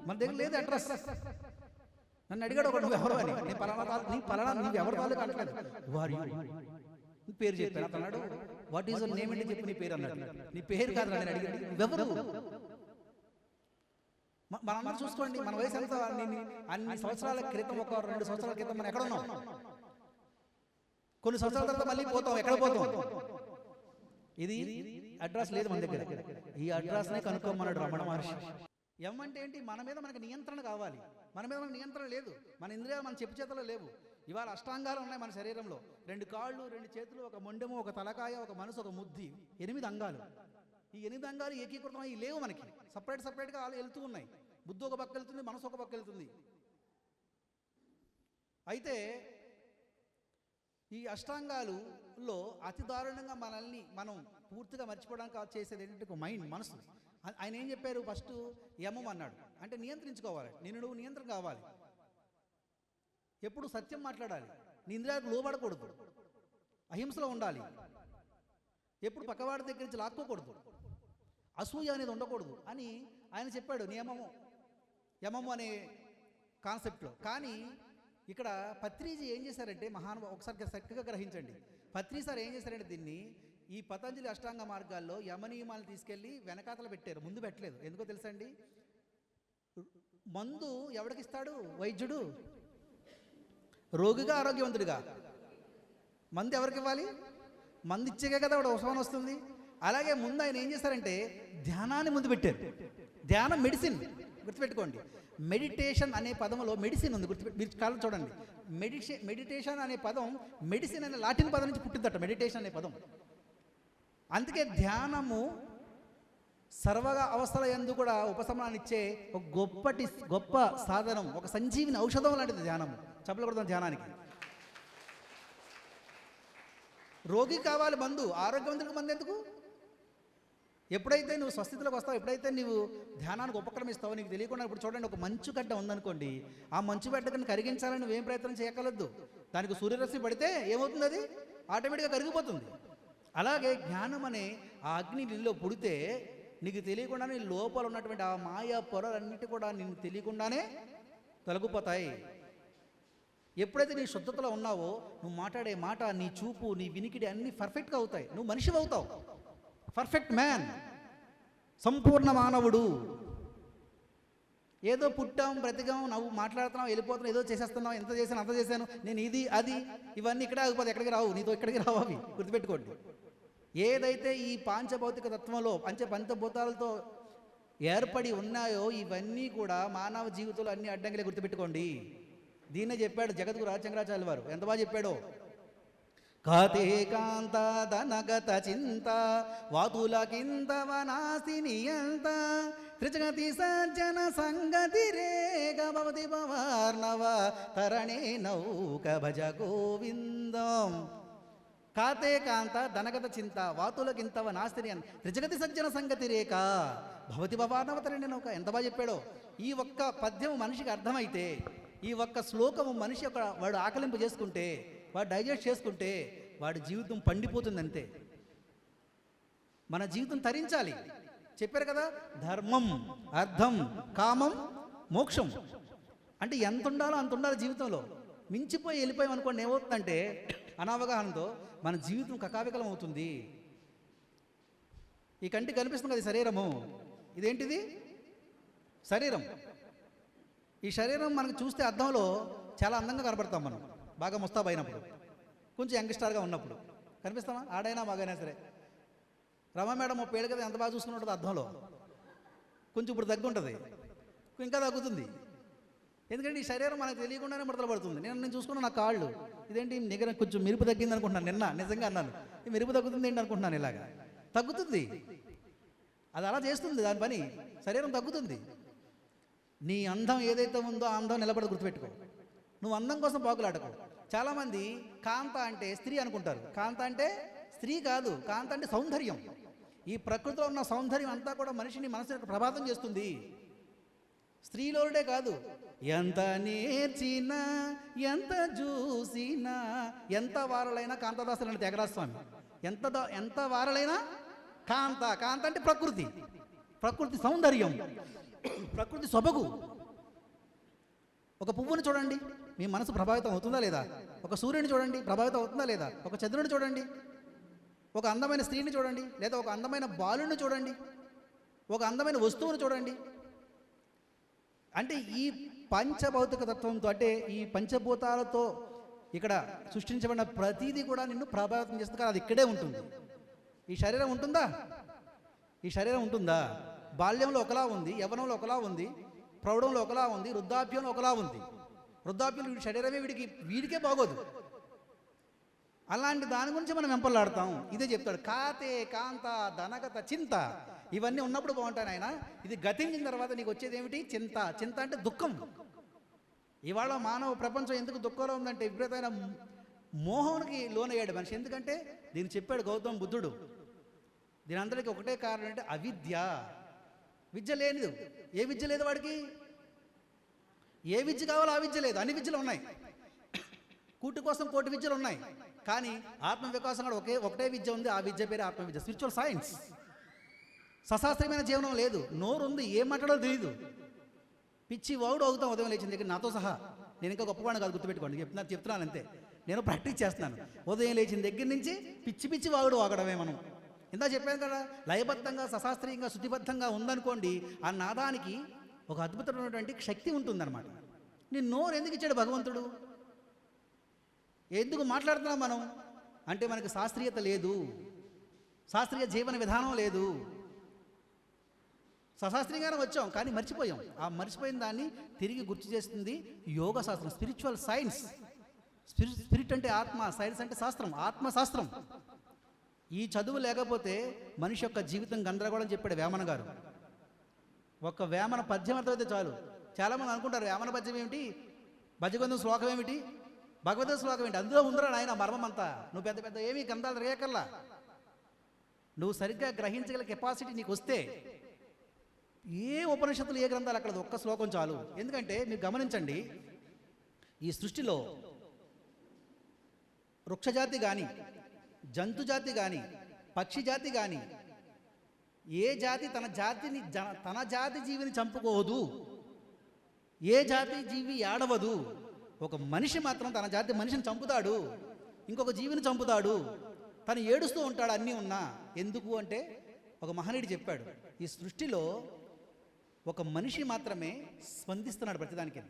మన దగ్గర లేదు అడ్రస్. నన్ను అడిగాడు ఒకడు, నువ్వు ఎవరు అని. నేను పలానా నువ్వు ఎవరు వాళ్ళు కావట్లేదు. Who are you? నీ పేరు చెప్పాను. అన్నాడు, వాట్ ఈజ్ యువర్ నేమ్ అంటే చెప్పు నీ పేరు అన్నాడు. నీ పేరు కాదు నేను అడిగాడు, నువ్వెవరు? మనందరూ చూసుకోండి, మన వయసు ఎంత? అన్ని సంవత్సరాల క్రితం, ఒక 2 సంవత్సరాల క్రితం మనం ఎక్కడ ఉన్నాం? కొన్ని సంవత్సరాల తర్వాత మళ్ళీ పోతాం. ఎక్కడ పోతాం? ఇది అడ్రస్ లేదు మన దగ్గర. ఈ అడ్రస్నే కనుక్కోమన్నాడు రమణ మహర్షి. ఏమంటే ఏంటి? మన మీద మనకు నియంత్రణ కావాలి. మన మీద మనకు నియంత్రణ లేదు. మన ఇంద్రియాలు మన చెప్పు చేతలో లేవు. ఇవాళ అష్టాంగాలు ఉన్నాయి మన శరీరంలో. 2 కాళ్ళు, 2 చేతులు, ఒక మొండెము, ఒక తలకాయ, ఒక మనసు, ఒక ముద్ది, 8 అంగాలు. ఈ 8 అంగాలు ఏకీకృతం అయ్యి లేవు మనకి. సపరేట్గా వెళ్తూ ఉన్నాయి. బుద్ధి ఒక పక్క వెళ్తుంది, మనసు ఒక పక్క వెళ్తుంది. అయితే ఈ అష్టాంగాలులో అతి దారుణంగా మనల్ని మనం పూర్తిగా మర్చిపోవడానికి చేసేది ఏంటంటే ఒక మైండ్, మనసు. ఆయన ఏం చెప్పారు? ఫస్ట్ యమం అన్నాడు, అంటే నియంత్రించుకోవాలి. నువ్వు నియంత్రణ కావాలి. ఎప్పుడు సత్యం మాట్లాడాలి. నీ ఇంద్రియాలకు లోబడకూడదు. అహింసలో ఉండాలి. ఎప్పుడు పక్కవాడి దగ్గర నుంచి లాక్కోకూడదు. అసూయ అనేది ఉండకూడదు అని ఆయన చెప్పాడు నియమము, యమము అనే కాన్సెప్ట్లో. కానీ ఇక్కడ పత్రిజీ ఏం చేశారంటే, మహానుభావు ఒకసారి చక్కగా గ్రహించండి. పత్రి సార్ ఏం చేశారంటే, దీన్ని ఈ పతంజలి అష్టాంగ మార్గాల్లో యమనియమాలు తీసుకెళ్ళి వెనకాతలు పెట్టారు, ముందు పెట్టలేదు. ఎందుకో తెలుసా అండి? మందు ఎవడికిస్తాడు? వైద్యుడు. రోగిగా ఆరోగ్యవంతుడిగా. మందు ఎవరికి ఇవ్వాలి? మందు ఇచ్చేగా కదా వాడు అవసరం వస్తుంది. అలాగే ముందు ఆయన ఏం చేశారంటే ధ్యానాన్ని ముందు పెట్టారు. ధ్యానం మెడిసిన్, గుర్తుపెట్టుకోండి. మెడిటేషన్ అనే పదంలో మెడిసిన్ ఉంది. మీరు కాలం చూడండి. మెడిటేషన్ అనే పదం మెడిసిన్ అనే లాటిన్ పదం నుంచి పుట్టిందట, మెడిటేషన్ అనే పదం. అందుకే ధ్యానము సర్వగా అవస్థల యందు కూడా ఉపశమనాన్ని ఇచ్చే ఒక గొప్ప సాధనం, ఒక సంజీవిని ఔషధం లాంటిది ధ్యానము. చెప్పకూడదు ధ్యానానికి. రోగి కావాలి మందు, ఆరోగ్యవంతుడికి మందు ఎందుకు? ఎప్పుడైతే నువ్వు స్వస్థితిలోకి వస్తావు, ఎప్పుడైతే నువ్వు ధ్యానానికి ఉపక్రమిస్తావో నీకు తెలియకుండా. ఇప్పుడు చూడండి, ఒక మంచు గడ్డ ఉందనుకోండి, ఆ మంచు గడ్డని కరిగించాలని నువ్వేం ప్రయత్నం చేయగలదు. దానికి సూర్యరశ్మి పడితే ఏమవుతుంది? అది ఆటోమేటిక్గా కరిగిపోతుంది. అలాగే జ్ఞానం అనే ఆ అగ్ని నీలో పుడితే నీకు తెలియకుండానే లోపల ఉన్నటువంటి ఆ మాయా పొరలన్నిటి కూడా నీకు తెలియకుండానే తొలగిపోతాయి. ఎప్పుడైతే నీ శుద్ధతలో ఉన్నావో నువ్వు మాట్లాడే మాట, నీ చూపు, నీ వినికిడి అన్నీ పర్ఫెక్ట్గా అవుతాయి. నువ్వు మనిషి అవుతావు, పర్ఫెక్ట్ మ్యాన్, సంపూర్ణ మానవుడు. ఏదో పుట్టాం, బ్రతికాం, నువ్వు మాట్లాడుతున్నావు, వెళ్ళిపోతున్నావు, ఏదో చేసేస్తున్నావు, ఎంత చేశాను అంత చేశాను, నేను ఇది అది, ఇవన్నీ ఇక్కడే ఆగిపోతే ఎక్కడికి రావు, నీతో ఎక్కడికి రావు. అవి గుర్తుపెట్టుకోండి. ఏదైతే ఈ పాంచభౌతిక తత్వంలో పంచభూతాలతో ఏర్పడి ఉన్నాయో ఇవన్నీ కూడా మానవ జీవితంలో అన్ని అడ్డంకిలే. గుర్తుపెట్టుకోండి. దీన్నే చెప్పాడు జగద్గురు రాజశంకరాచార్యుల వారు. ఎంత బాగా చెప్పాడో. కాతే కాంత ధనగత చింత వాతుల కింద వనాసి నియంత త్రిజగతి సజ్జన సంగతి రేగ భవతి భవార్ణవ తరణే నౌక భజ గోవిందం. కాతే కాంత ధనగత చింత వాతులకింతవ నాస్తిని త్రిజగతి సజ్జన సంగతి రేఖ భవతి భవానవతరణి నౌక. ఎంత బాగా చెప్పాడో. ఈ ఒక్క పద్యం మనిషికి అర్థమైతే, ఈ ఒక్క శ్లోకము మనిషి యొక్క వాడు ఆకలింపు చేసుకుంటే, వాడు డైజెస్ట్ చేసుకుంటే వాడి జీవితం పండిపోతుంది అంతే. మన జీవితం తరించాలి. చెప్పారు కదా, ధర్మం, అర్థం, కామం, మోక్షం. అంటే ఎంత ఉండాలో అంత ఉండాలి జీవితంలో. మించిపోయి వెళ్ళిపోయాం అనుకోండి, ఏమవుతుందంటే అనావగాహనతో మన జీవితం కకావికలం అవుతుంది. ఈ కంటికి కనిపిస్తుంది కదా శరీరము, ఇదేంటిది? శరీరం. ఈ శరీరం మనకు చూస్తే అద్దంలో చాలా అందంగా కనపడతాం మనం, బాగా ముస్తాబు అయినప్పుడు, కొంచెం యంగ్స్టార్గా ఉన్నప్పుడు కనిపిస్తామా? ఆడైనా బాగైనా సరే. రమ మేడం 30 ఏళ్ళు కదా, ఎంత బాగా చూసుకుని ఉంటుంది అద్దంలో. కొంచెం ఇప్పుడు తగ్గుంటుంది, ఇంకా తగ్గుతుంది. ఎందుకంటే ఈ శరీరం మనకు తెలియకుండానే ముడతలు పడుతుంది. నేను చూసుకున్నా నా కాళ్ళు, ఇదేంటి నిగర కొంచెం మెరుపు తగ్గింది అనుకుంటున్నాను. నిన్న నిజంగా అన్నాను, ఈ మెరుపు తగ్గుతుంది ఏంటి అనుకుంటున్నాను. ఇలాగా తగ్గుతుంది, అది అలా చేస్తుంది దాని పని. శరీరం తగ్గుతుంది. నీ అందం ఏదైతే ఉందో ఆ అందం నిలబడి గుర్తుపెట్టుకో. నువ్వు అందం కోసం పాకులాడకు. చాలామంది కాంత అంటే స్త్రీ అనుకుంటారు. కాంత అంటే స్త్రీ కాదు, కాంత అంటే సౌందర్యం. ఈ ప్రకృతిలో ఉన్న సౌందర్యం అంతా కూడా మనిషిని మనసుని ప్రభావితం చేస్తుంది. స్త్రీలోనే కాదు, ఎంత నేర్చినా ఎంత చూసినా ఎంత వారలైనా కాంతదాసులు అంటే త్యాగరాజస్వామి. ఎంత వారలైనా కాంత. కాంత అంటే ప్రకృతి, ప్రకృతి సౌందర్యం, ప్రకృతి సొబగు. ఒక పువ్వుని చూడండి, మీ మనసు ప్రభావితం అవుతుందా లేదా? ఒక సూర్యుని చూడండి, ప్రభావితం అవుతుందా లేదా? ఒక చంద్రుని చూడండి, ఒక అందమైన స్త్రీని చూడండి, లేదా ఒక అందమైన బాలుని చూడండి, ఒక అందమైన వస్తువుని చూడండి. అంటే ఈ పంచభౌతిక తత్వంతో, అంటే ఈ పంచభూతాలతో ఇక్కడ సృష్టించబడిన ప్రతిదీ కూడా నిన్ను ప్రభావితం చేస్తుంది. కానీ అది ఇక్కడే ఉంటుంది. ఈ శరీరం ఉంటుందా? ఈ శరీరం ఉంటుందా? బాల్యంలో ఒకలా ఉంది, యవ్వనంలో ఒకలా ఉంది, ప్రౌఢంలో ఒకలా ఉంది, వృద్ధాప్యంలో ఒకలా ఉంది. వృద్ధాప్యంలో వీడి శరీరమే వీడికే బాగోదు. అలాంటి దాని గురించి మనం వెంపలాడతాం. ఇదే చెప్తాడు, కాతే కాంత ధనగత చింత. ఇవన్నీ ఉన్నప్పుడు బాగుంటాయి ఆయన. ఇది గతించిన తర్వాత నీకు వచ్చేది ఏమిటి? చింత. చింత అంటే దుఃఖం. ఇవాళ మానవ ప్రపంచం ఎందుకు దుఃఖంలో ఉందంటే విపరీతమైన మోహానికి లోనయ్యాడు మనిషి. ఎందుకంటే దీన్ని చెప్పాడు గౌతమ బుద్ధుడు. దీని అందరికీ ఒకటే కారణం అంటే అవిద్య. విద్య లేదు. ఏ విద్య లేదు వాడికి? ఏ విద్య కావాలో ఆ విద్య లేదు. అన్ని విద్యలు ఉన్నాయి. కూటి కోసం కోటి విద్యలు ఉన్నాయి. కానీ ఆత్మ వికాసం కూడా ఒకటే విద్య ఉంది. ఆ విద్య పేరు ఆత్మ విద్య, స్పిరిచువల్ సైన్స్. సశాస్త్రీయమైన జీవనం లేదు. నోరు ఉంది, ఏం మాట్లాడో తెలియదు. పిచ్చి వాడు అవుతాం ఉదయం లేచిన దగ్గర, నాతో సహా. నేను ఇంకా గొప్పవాడిని కాదు, గుర్తుపెట్టుకోండి. చెప్తున్నాను అంతే. నేను ప్రాక్టీస్ చేస్తున్నాను. ఉదయం లేచిన దగ్గర నుంచి పిచ్చి పిచ్చి వాగుడు వాగడమే మనం. ఇందా చెప్పాను కదా, లయబద్ధంగా సశాస్త్రీయంగా శుద్ధిబద్ధంగా ఉందనుకోండి, ఆ నాదానికి ఒక అద్భుతమైనటువంటి శక్తి ఉంటుందన్నమాట. నీ నోరు ఎందుకు ఇచ్చాడు భగవంతుడు? ఎందుకు మాట్లాడుతున్నాం మనం అంటే మనకి శాస్త్రీయత లేదు, శాస్త్రీయ జీవన విధానం లేదు. సశాస్త్రీయంగానే వచ్చాం కానీ మర్చిపోయాం. ఆ మర్చిపోయిన దాన్ని తిరిగి గుర్తు చేస్తుంది యోగ శాస్త్రం, స్పిరిచువల్ సైన్స్. స్పిరిట్ అంటే ఆత్మ, సైన్స్ అంటే శాస్త్రం, ఆత్మశాస్త్రం. ఈ చదువు లేకపోతే మనిషి యొక్క జీవితం గందరగోళం చెప్పాడు వేమన గారు. ఒక వేమన పద్యం అర్థమైతే చాలు. చాలామంది అనుకుంటారు వేమన పద్యం ఏమిటి, భజగొందం శ్లోకం ఏమిటి, భగవద్గీత శ్లోకం ఏంటి, అందులో ఉందరా నాయన మర్మం అంతా. నువ్వు పెద్ద పెద్ద ఏమీ గ్రంథాలు రేయకల్లా. నువ్వు సరిగ్గా గ్రహించగల కెపాసిటీ నీకు వస్తే ఏ ఉపనిషత్తులు ఏ గ్రంథాలు అక్కడ ఒక్క శ్లోకం చాలు. ఎందుకంటే మీరు గమనించండి, ఈ సృష్టిలో వృక్షజాతి కానీ, జంతు జాతి కానీ, పక్షి జాతి కానీ, ఏ జాతి తన జాతి జీవిని చంపుకోదు, ఏ జాతి జీవి ఏడవదు. ఒక మనిషి మాత్రం తన జాతి మనిషిని చంపుతాడు, ఇంకొక జీవిని చంపుతాడు, తను ఏడుస్తూ ఉంటాడు అన్నీ ఉన్నా. ఎందుకు అంటే ఒక మహనీయుడు చెప్పాడు, ఈ సృష్టిలో ఒక మనిషి మాత్రమే స్పందిస్తున్నాడు ప్రతిదానికి.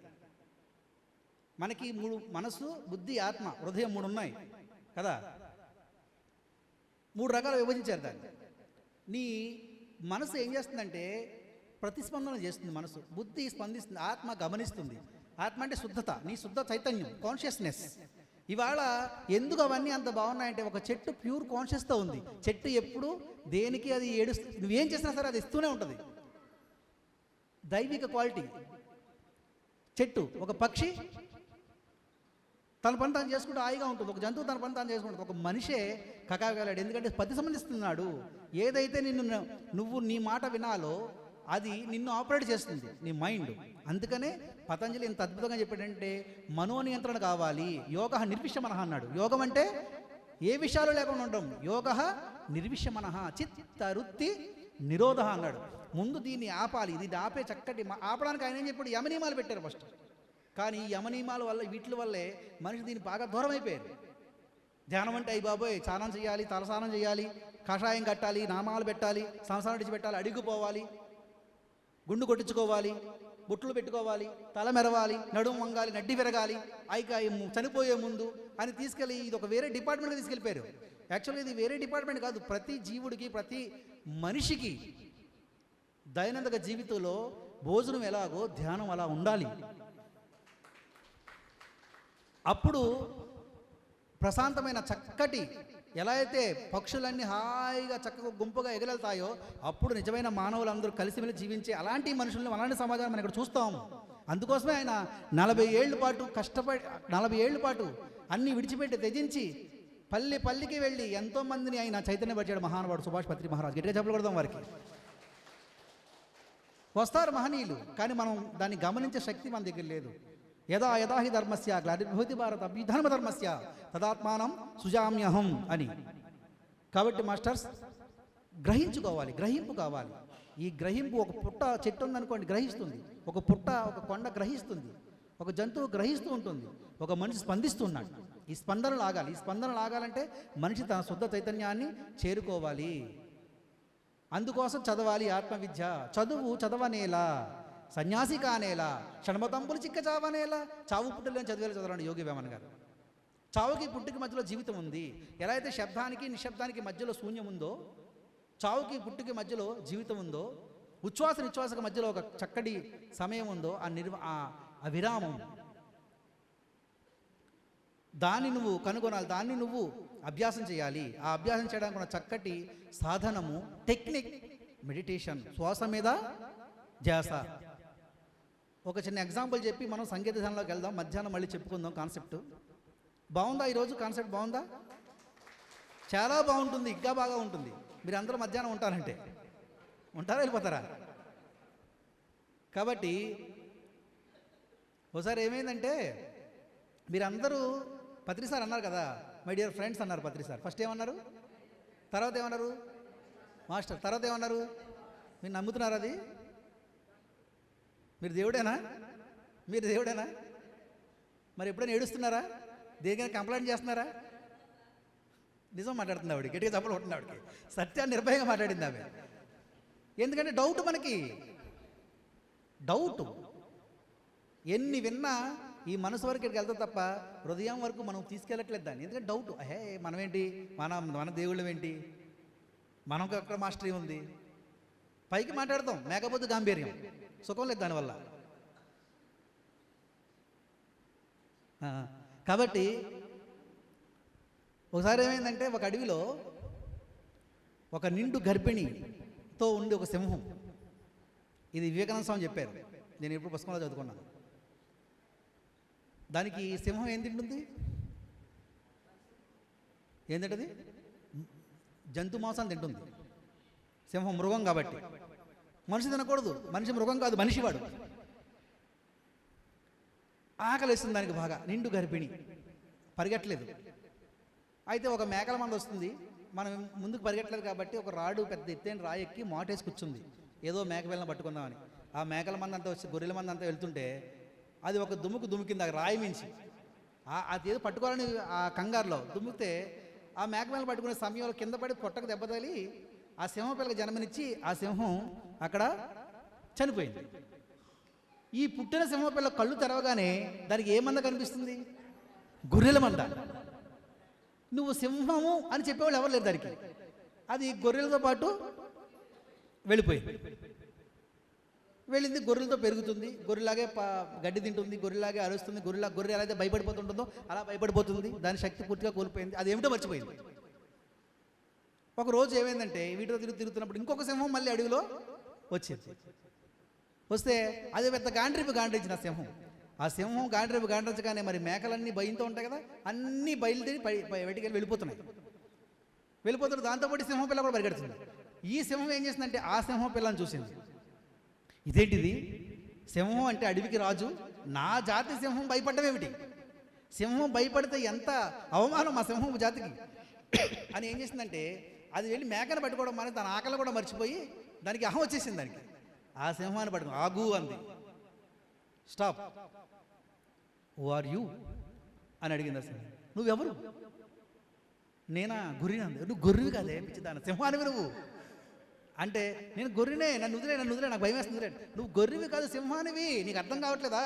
మనకి 3 మనసు, బుద్ధి, ఆత్మ, హృదయం 3 ఉన్నాయి కదా. 3 రకాలు విభజించారు దాన్ని. నీ మనసు ఏం చేస్తుందంటే ప్రతిస్పందన చేస్తుంది మనసు, బుద్ధి స్పందిస్తుంది, ఆత్మ గమనిస్తుంది. ఆత్మ అంటే శుద్ధత, నీ శుద్ధ చైతన్యం, కాన్షియస్నెస్. ఇవాళ ఎందుకు అవన్నీ అంత బాగున్నాయంటే ఒక చెట్టు ప్యూర్ కాన్షియస్తో ఉంది. చెట్టు ఎప్పుడు దేనికి అది నువ్వేం చేసినా సరే అది ఇస్తూనే ఉంటుంది. దైవిక క్వాలిటీ. చెట్టు, ఒక పక్షి తన పని తాను చేసుకుంటూ హాయిగా ఉంటుంది. ఒక జంతువు తన పని తాను చేసుకుంటుంది. ఒక మనిషే కకాగలాడు, ఎందుకంటే ప్రతిస్పందిస్తున్నాడు. ఏదైతే నువ్వు నీ మాట వినాలో అది నిన్ను ఆపరేట్ చేస్తుంది, నీ మైండ్. అందుకనే పతంజలి ఇంత అద్భుతంగా చెప్పాడంటే మనో నియంత్రణ కావాలి. యోగ నిర్విషమనః అన్నాడు. యోగం అంటే ఏ విషయాలు లేకుండా ఉండడం. యోగ నిర్విషమనః చిత్తరుత్తి నిరోధ అన్నాడు. ముందు దీన్ని ఆపాలి. ఇది ఆపే చక్కటి ఆపడానికి ఆయన ఏం చెప్పాడు? యమనియమాలు పెట్టారు ఫస్ట్. కానీ ఈ యమనియమాల వల్ల వీటి వల్లే మనిషి దీన్ని బాగా దూరం అయిపోయారు. ధ్యానం అంటే అయ్యి బాబోయ్ స్నానం చేయాలి, తలస్నానం చేయాలి, కషాయం కట్టాలి, నామాలు పెట్టాలి, సంసారం విడిచిపెట్టాలి, అడుగుపోవాలి, గుండు కొట్టించుకోవాలి, బొట్లు పెట్టుకోవాలి, తల మెరవాలి, నడుము వంగాలి, నడ్డి విరగాలి, చనిపోయే ముందు అని తీసుకెళ్ళి ఇది ఒక వేరే డిపార్ట్మెంట్కి తీసుకెళ్ళిపోయారు. యాక్చువల్గా ఇది వేరే డిపార్ట్మెంట్ కాదు. ప్రతి జీవుడికి, ప్రతి మనిషికి దైనందిక జీవితంలో భోజనం ఎలాగో ధ్యానం అలా ఉండాలి. అప్పుడు ప్రశాంతమైన చక్కటి, ఎలా అయితే పక్షులన్నీ హాయిగా చక్కగా గుంపుగా ఎగరెళ్తాయో అప్పుడు నిజమైన మానవులందరూ కలిసిమెలిసి జీవించే అలాంటి మనుషుల్ని, అలాంటి సమాజాన్ని మనం ఇక్కడ చూస్తాము. అందుకోసమే ఆయన 40 ఏళ్ళ పాటు కష్టపడి 40 ఏళ్ళ పాటు అన్నీ విడిచిపెట్టి త్యజించి పల్లికి వెళ్ళి ఎంతోమందిని ఆయన చైతన్యపరిచాడు. మహానుభావుడు సుభాష్ పత్రి మహారాజ్. గట్టిగా చెప్పలు కొడదాం వారికి. వస్తారు మహనీయులు, కానీ మనం దాన్ని గమనించే శక్తి మన దగ్గర లేదు. యదా యదా హి ధర్మస్య గ్లాదిర్భవతి భారత అభ్యుధర్మ ధర్మస్య తదాత్మానం సుజామ్యహం అని. కాబట్టి మాస్టర్స్ గ్రహించుకోవాలి, గ్రహింపు కావాలి. ఈ గ్రహింపు, ఒక పుట్ట చెట్టు ఉందనుకోండి గ్రహిస్తుంది, ఒక పుట్ట ఒక కొండ గ్రహిస్తుంది, ఒక జంతువు గ్రహిస్తూ ఉంటుంది, ఒక మనిషి స్పందిస్తున్నాడు. ఈ స్పందనలు ఆగాలి. ఈ స్పందనలు ఆగాలంటే మనిషి తన శుద్ధ చైతన్యాన్ని చేరుకోవాలి. అందుకోసం చదవాలి ఆత్మవిద్య. చదువు చదవనేలా, సన్యాసి కానేలా, క్షణమతంపులు చిక్క చావనేలా. చావు పుట్టులని చదివేలా యోగి వేమన్ గారు. చావుకి పుట్టుకి మధ్యలో జీవితం ఉంది. ఎలా అయితే శబ్దానికి నిశ్శబ్దానికి మధ్యలో శూన్యం ఉందో, చావుకి పుట్టుకి మధ్యలో జీవితం ఉందో, ఉచ్ఛ్వాస నిశ్వాసకు మధ్యలో ఒక చక్కటి సమయం ఉందో, ఆ విరామం, దాన్ని నువ్వు కనుగొనాలి, దాన్ని నువ్వు అభ్యాసం చేయాలి. ఆ అభ్యాసం చేయడానికి ఉన్న చక్కటి సాధనము, టెక్నిక్ మెడిటేషన్, శ్వాస మీద ధ్యాస. ఒక చిన్న ఎగ్జాంపుల్ చెప్పి మనం సంగీత ధ్యానంలోకి వెళ్దాం. మధ్యాహ్నం మళ్ళీ చెప్పుకుందాం కాన్సెప్ట్. బాగుందా? ఈరోజు కాన్సెప్ట్ బాగుందా? చాలా బాగుంటుంది, ఇంకా బాగా ఉంటుంది. మీరు అందరూ మధ్యాహ్నం ఉంటారంటే ఉంటారా, వెళ్ళిపోతారా? కాబట్టి ఒకసారి ఏమైందంటే, మీరందరూ పత్రి సార్ అన్నారు కదా, మై డియర్ ఫ్రెండ్స్ అన్నారు పత్రి సార్. ఫస్ట్ ఏమన్నారు? తర్వాత ఏమన్నారు? మాస్టర్. తర్వాత ఏమన్నారు? మీరు నమ్ముతున్నారు అది? మీరు దేవుడేనా? మీరు దేవుడేనా? మరి ఎప్పుడైనా ఏడుస్తున్నారా? దేనికైనా కంప్లైంట్ చేస్తున్నారా? నిజం మాట్లాడుతుంది ఆవిడ, గట్టిగా చప్పలు కొట్టింది ఆవిడకి. సత్యాన్ని నిర్భయంగా మాట్లాడింది ఆమె. ఎందుకంటే డౌట్, మనకి డౌట్ ఎన్ని విన్నా ఈ మనసు వరకు ఇక్కడికి వెళ్తా తప్ప హృదయం వరకు మనం తీసుకెళ్ళట్లేదు దాన్ని. ఎందుకంటే డౌట్, మనమేంటి, మన దేవుళ్ళం ఏంటి, మనకు అక్కడ మాస్టరీ ఉంది. పైకి మాట్లాడతాం, మేకపోతే గాంభీర్యం, సుఖం లేదు దానివల్ల. కాబట్టి ఒకసారి ఏమైందంటే, ఒక అడవిలో ఒక నిండు గర్భిణితో ఉండి ఒక సింహం. ఇది వివేకానంద స్వామి చెప్పారు, నేను ఎప్పుడు పుస్తకంలో చదువుకున్నాను. దానికి సింహం ఏం తింటుంది? ఏంటంటది? జంతు మాంసాన్ని తింటుంది. సింహం మృగం కాబట్టి. మనిషి తినకూడదు, మనిషి మృగం కాదు, మనిషి వాడు. ఆకలి వేస్తుంది దానికి బాగా, నిండు గర్భిణి, పరిగెట్టలేదు. అయితే ఒక మేకల మంద వస్తుంది, మనం ముందుకు పరిగెట్టలేదు కాబట్టి ఒక రాడు, పెద్ద ఎత్తైన రాయి ఎక్కి మాటేసి కూర్చుంది, ఏదో మేక పిల్లని పట్టుకుందామని. ఆ మేకల మంద అంతా వచ్చి, గొర్రెల మంద అంతా వెళ్తుంటే అది ఒక దుమ్ముకింది ఆ రాయి మించి. అది ఏదో పట్టుకోవాలని ఆ కంగారులో దుమ్మితే ఆ మేక పిల్లని పట్టుకునే సమయంలో కింద పడి పొట్టకు దెబ్బ తగిలి ఆ సింహం పిల్లకి జన్మనిచ్చి ఆ సింహం అక్కడ చనిపోయింది. ఈ పుట్టిన సింహం పిల్ల కళ్ళు తెరవగానే దానికి ఏ మంద కనిపిస్తుంది? గొర్రెల మంద. నువ్వు సింహము అని చెప్పేవాళ్ళు ఎవరు లేరు దానికి. అది గొర్రెలతో పాటు వెళ్ళిపోయింది. వెళ్ళింది, గొర్రెలతో పెరుగుతుంది, గొర్రెలాగే గడ్డి తింటుంది, గొర్రెలాగే అరుస్తుంది, గొర్రె ఎలా అయితే భయపడిపోతుంటుందో అలా భయపడిపోతుంది, దాని శక్తి పూర్తిగా కోల్పోయింది, అది ఏమిటో మర్చిపోయింది. ఒక రోజు ఏమైందంటే వీటిలో తిరుగుతున్నప్పుడు ఇంకొక సింహం మళ్ళీ అడవిలో వచ్చింది. వస్తే అది పెద్ద గాండ్రించిన సింహం. ఆ సింహం గాండ్రించగానే మరి మేకలన్నీ భయంతో ఉంటాయి కదా, అన్నీ బయలుదేరి బయటికి వెళ్ళిపోతున్నారు. దాంతోపాటు సింహం పిల్ల కూడా పరిగెడుతుంది. ఈ సింహం ఏం చేసిందంటే ఆ సింహం పిల్లని చూసింది. ఇదేంటిది, సింహం అంటే అడవికి రాజు, నా జాతి సింహం భయపడ్డం ఏమిటి, సింహం భయపడితే ఎంత అవమానం మా సింహం జాతికి అని ఏం చేసిందంటే అది వెళ్ళి మేకను పట్టుకోవడం మానే తన ఆకలి కూడా మర్చిపోయి దానికి అహం వచ్చేసింది. దానికి ఆ సింహాన్ని పట్టుకో ఆగు అంది. స్టాప్, హూ ఆర్ యూ అని అడిగింది. అసలు నువ్వెవరు? నేనా గొర్రె అంది. నువ్వు గొర్రెవి కాదే పిచ్చిదాన, సింహానివి నువ్వు అంటే. నేను గొర్రెనే, నన్ను వదిలే నాకు భయం వేస్తుంది. నువ్వు గొర్రెవి కాదు, సింహానివి, నీకు అర్థం కావట్లేదా?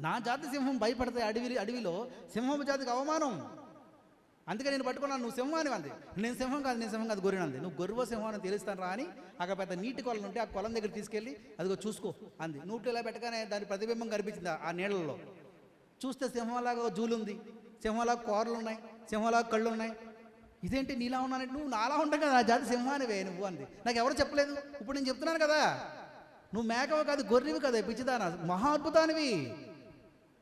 నా జాతి సింహం భయపడితే అడవిలో సింహం జాతికి అవమానం, అందుకే నేను పట్టుకున్నాను, నువ్వు సింహానివి అంది. నేను సింహం కాదు గొర్రెని అంది. నువ్వు గొర్రె సింహం అని తెలుస్తాను రా అని అక్కడ పెద్ద నీటి కొలను ఉంటే ఆ కొలం దగ్గర తీసుకెళ్ళి అదిగో చూసుకో అంది. నూట్లో ఇలా పెట్టగానే దాని ప్రతిబింబం కనిపించింది ఆ నీళ్ళల్లో. చూస్తే సింహంలాగా జూలుంది, సింహంలాగా కూరలు ఉన్నాయి, సింహంలాగా కళ్ళు ఉన్నాయి. ఇదేంటి నీలా ఉన్నానంటే, నువ్వు నాలా ఉంటావు కదా, నా జాతి సింహానివే నువ్వు అంది. నాకు ఎవరు చెప్పలేదు, ఇప్పుడు నేను చెప్తున్నాను కదా, నువ్వు మేకవ కాదు, గొర్రెవి కదా పిచ్చిదాన, మహా అద్భుతానివి,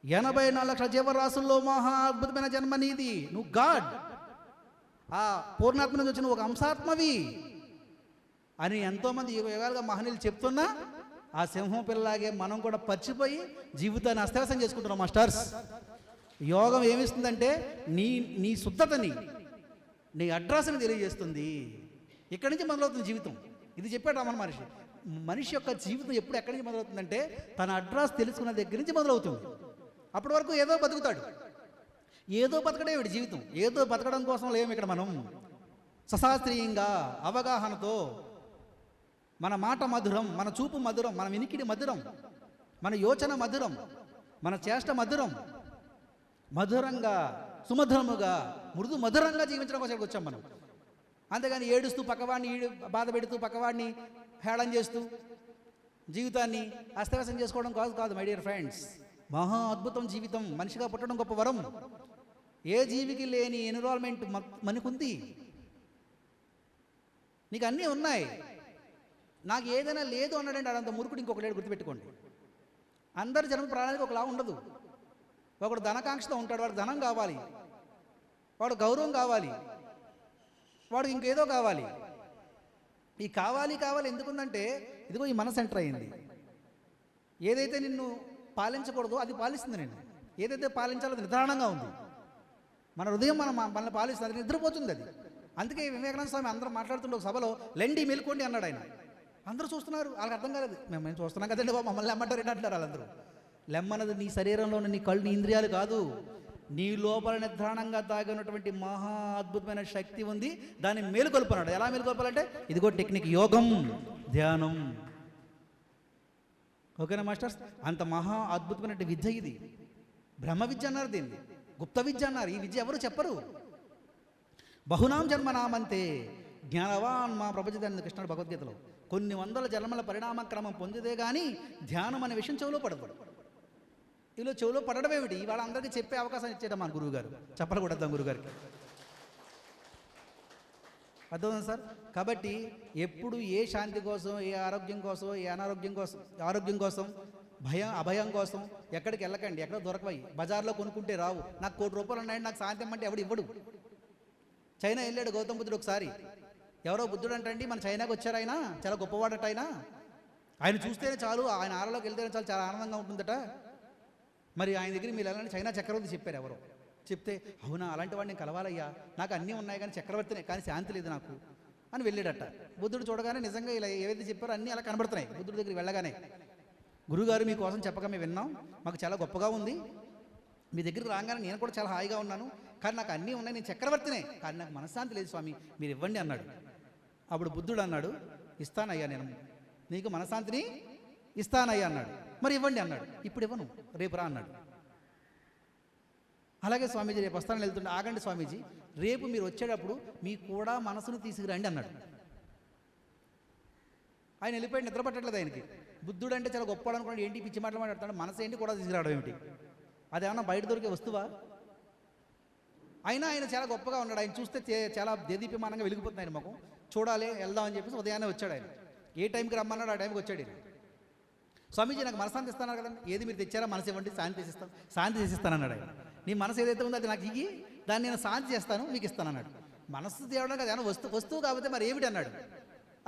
84 లక్షల జీవరాశుల్లో మహా అద్భుతమైన జన్మ నీది, నువ్వు గాడ్, ఆ పూర్ణాత్మ నుంచి వచ్చిన ఒక అంశాత్మవి అని ఎంతోమంది యుగాలుగా మహనీయులు చెప్తున్నా ఆ సింహం పిల్లలాగే మనం కూడా పచ్చిపోయి జీవితాన్ని అస్తవ్యస్తం చేసుకుంటున్నాం. మాస్టర్స్, యోగం ఏమిస్తుందంటే నీ శుద్ధతని, నీ అడ్రస్ని తెలియజేస్తుంది. ఇక్కడి నుంచి మొదలవుతుంది జీవితం. ఇది చెప్పాడు రమణ మహర్షి. మనిషి యొక్క జీవితం ఎప్పుడు ఎక్కడి నుంచి మొదలవుతుందంటే తన అడ్రస్ తెలుసుకున్న దగ్గర నుంచి మొదలవుతుంది. అప్పటి వరకు ఏదో బతుకుతాడు, ఏదో బతకడే వీడి జీవితం. ఏదో బతకడం కోసం లేము ఇక్కడ మనం. సశాస్త్రీయంగా అవగాహనతో మన మాట మధురం, మన చూపు మధురం, మన వినికిడి మధురం, మన యోచన మధురం, మన చేష్ట మధురం, మధురంగా సుమధురముగా మృదు మధురంగా జీవించడం కోసం వచ్చాం మనం. అంతేగాని ఏడుస్తూ పక్కవాడిని బాధ పెడుతూ పక్కవాడిని హేళన చేస్తూ జీవితాన్ని అస్తవ్యస్తం చేసుకోవడం కాదు మై డియర్ ఫ్రెండ్స్. మహా అద్భుతం జీవితం. మనిషిగా పుట్టడం గొప్ప వరం. ఏ జీవికి లేని ఎన్విరాన్మెంట్ మనకుంది. నీకు అన్నీ ఉన్నాయి, నాకు ఏదైనా లేదు అన్నాడంటే అదంత మురుకుడు ఇంకొక లేడు, గుర్తుపెట్టుకోండి. అందరి జన్మ ప్రాణానికి ఒకలా ఉండదు. ఒకడు ధనకాంక్షతో ఉంటాడు, వాడికి ధనం కావాలి, వాడు గౌరవం కావాలి, వాడు ఇంకేదో కావాలి. ఈ కావాలి ఎందుకుందంటే ఇదిగో ఈ మనసు ఎంటర్ అయింది. ఏదైతే నిన్ను పాలించకూడదో అది పాలిస్తుంది నేను, ఏదైతే పాలించాలో అది నిదానంగా ఉంది. మన హృదయం మనల్ని పాలిస్తుంది, అది నిద్రపోతుంది అది. అందుకే వివేకానంద స్వామి అందరూ మాట్లాడుతుండే ఒక సభలో లెండి మెలుకోండి అన్నాడు ఆయన. అందరూ చూస్తున్నారు, వాళ్ళకి అర్థం కాలేదు. మేము చూస్తున్నాం కదండి బాబు, మమ్మల్ని లెమ్మంటారు ఏంటంటారు వాళ్ళందరూ. లెమ్మన్నది నీ శరీరంలో నీ కళ్ళు, నీ ఇంద్రియాలు కాదు, నీ లోపల నిద్రాణంగా దాగినటువంటి మహా అద్భుతమైన శక్తి ఉంది. దాన్ని మేలుకొల్పన్నాడు. ఎలా మేలుకొల్పాలంటే ఇదిగో టెక్నిక్, యోగం, ధ్యానం. ఓకేనా మాస్టర్స్? అంత మహా అద్భుతమైన విద్య ఇది. బ్రహ్మ విద్య అన్నారు దీన్ని, గుప్త విద్య అన్నారు. ఈ విద్య ఎవరు చెప్పరు. బహునాం జన్మనామంతే జ్ఞానవాన్ మా ప్రపంచ కృష్ణుడు భగవద్గీతలో కొన్ని వందల జన్మల పరిణామ క్రమం పొందితే కానీ ధ్యానం అనే విషయం చెవులో పడదు. ఇలా చెవులో పడడం ఏమిటి? ఇవాళ అందరికీ చెప్పే అవకాశం ఇచ్చేయడం మన గురువు గారు. చెప్పకూడదాం గురుగారికి, అర్థమవుతుంది సార్? కాబట్టి ఎప్పుడు ఏ శాంతి కోసం, ఏ ఆరోగ్యం కోసం, ఏ ఆరోగ్యం కోసం, అభయం కోసం ఎక్కడికి వెళ్ళకండి. ఎక్కడ దొరకవయి, బజార్లో కొనుక్కుంటే రావు. నాకు 1 కోటి రూపాయలు ఉన్నాయండి, నాకు శాంతి అంటే ఎవడు ఇవ్వడు. చైనా వెళ్ళాడు గౌతమ బుద్ధుడు ఒకసారి. ఎవరో బుద్ధుడు అంటండి మన చైనాకి వచ్చారు, ఆయన చాలా గొప్పవాడట. ఆయన చూస్తేనే చాలు, ఆయన ఆరలోకి వెళ్తేనే చాలు, చాలా ఆనందంగా ఉంటుందట. మరి ఆయన దగ్గర మీరు వెళ్ళాలని చైనా చక్రవర్తి చెప్పారు ఎవరో. చెప్తే అవునా, అలాంటి వాడిని నేను కలవాలయ్యా, నాకు అన్నీ ఉన్నాయి కానీ చక్రవర్తినే, కానీ శాంతి లేదు నాకు అని వెళ్ళాడట. బుద్ధుడు చూడగానే నిజంగా ఇలా ఏవైతే చెప్పారో అన్నీ అలా కనబడుతున్నాయి. బుద్ధుడి దగ్గరికి వెళ్ళగానే, గురుగారు మీకోసం చెప్పక మేము విన్నాం, మాకు చాలా గొప్పగా ఉంది, మీ దగ్గరికి రాగానే నేను కూడా చాలా హాయిగా ఉన్నాను, కానీ నాకు అన్నీ ఉన్నాయి, నేను చక్రవర్తినే, కానీ నాకు మనశ్శాంతి లేదు స్వామి, మీరు ఇవ్వండి అన్నాడు. అప్పుడు బుద్ధుడు అన్నాడు, ఇస్తానయ్యా, నేను నీకు మనశ్శాంతిని ఇస్తానయ్యా అన్నాడు. మరి ఇవ్వండి అన్నాడు. ఇప్పుడు ఇవ్వను, రేపు రా అన్నాడు. అలాగే స్వామీజీ రేపు వస్తానని వెళ్తుండే, ఆగండి స్వామీజీ, రేపు మీరు వచ్చేటప్పుడు మీ కూడా మనసును తీసుకురండి అన్నాడు. ఆయన వెళ్ళిపోయి నిద్ర పట్టట్లేదు ఆయనకి. బుద్ధుడు అంటే చాలా గొప్పవాడు అనుకున్నాడు. ఏంటి పిచ్చి మాటలు మాట్లాడతాడు, మనసు ఏంటి కూడా తీసుకురావడం ఏమిటి? అదేమన్నా బయట దొరికే వస్తువా? అయినా ఆయన చాలా గొప్పగా ఉన్నాడు. ఆయన చూస్తే చాలా దేదీప్యమానంగా వెలిగిపోతుంది ఆయన ముఖం. చూడాలి, వెళ్దామని చెప్పేసి ఉదయాన్నే వచ్చాడు ఆయన. ఏ టైంకి రమ్మన్నాడు ఆ టైంకి వచ్చాడు ఆయన. స్వామీజీ నాకు మనశాంతి ఇస్తాను కదండి. ఏది మీరు తెచ్చారా, మనసు ఇవ్వండి, శాంతి చేసిస్తాను అన్నాడు ఆయన. నీ మనసు ఏదైతే ఉందో అది నాకు ఇయ్యి, దాన్ని నేను శాంతి చేస్తాను, మీకు ఇస్తాను అన్నాడు. మనస్సు తేవడం కదా, వస్తువు కాకపోతే మరి ఏమిటి అన్నాడు.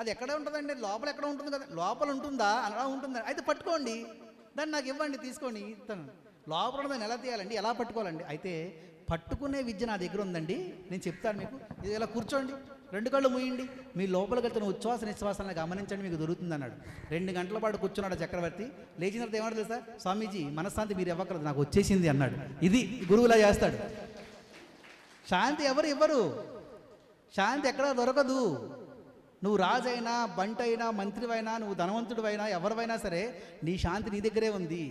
అది ఎక్కడ ఉంటుందండి, లోపల ఎక్కడ ఉంటుంది కదా, లోపల ఉంటుందా, అలా ఉంటుందా, అయితే పట్టుకోండి, దాన్ని నాకు ఇవ్వండి, తీసుకోండి, ఇస్తాను. లోపల దాన్ని ఎలా తీయాలండి, ఎలా పట్టుకోవాలండి? అయితే పట్టుకునే విద్య నా దగ్గర ఉందండి, నేను చెప్తాను మీకు. ఇది ఇలా కూర్చోండి, 2 కళ్ళు మూయండి, మీ లోపలికి వెళ్తున్న ఉచ్ఛ్వాస నిశ్వాసాలను గమనించండి, మీకు దొరుకుతుంది అన్నాడు. 2 గంటల పాటు కూర్చున్నాడు చక్రవర్తి. లేచిన తర్వాత ఏమన్నా తెలుసా, స్వామీజీ మనశ్శాంతి మీరు ఇవ్వకూడదు, నాకు వచ్చేసింది అన్నాడు. ఇది గురువులా చేస్తాడు. శాంతి ఎవరు ఇవ్వరు, శాంతి ఎక్కడా దొరకదు. నువ్వు రాజైనా, బంటైనా, మంత్రివైనా, నువ్వు ధనవంతుడివైనా, ఎవరివైనా సరే నీ శాంతి నీ దగ్గరే ఉంది.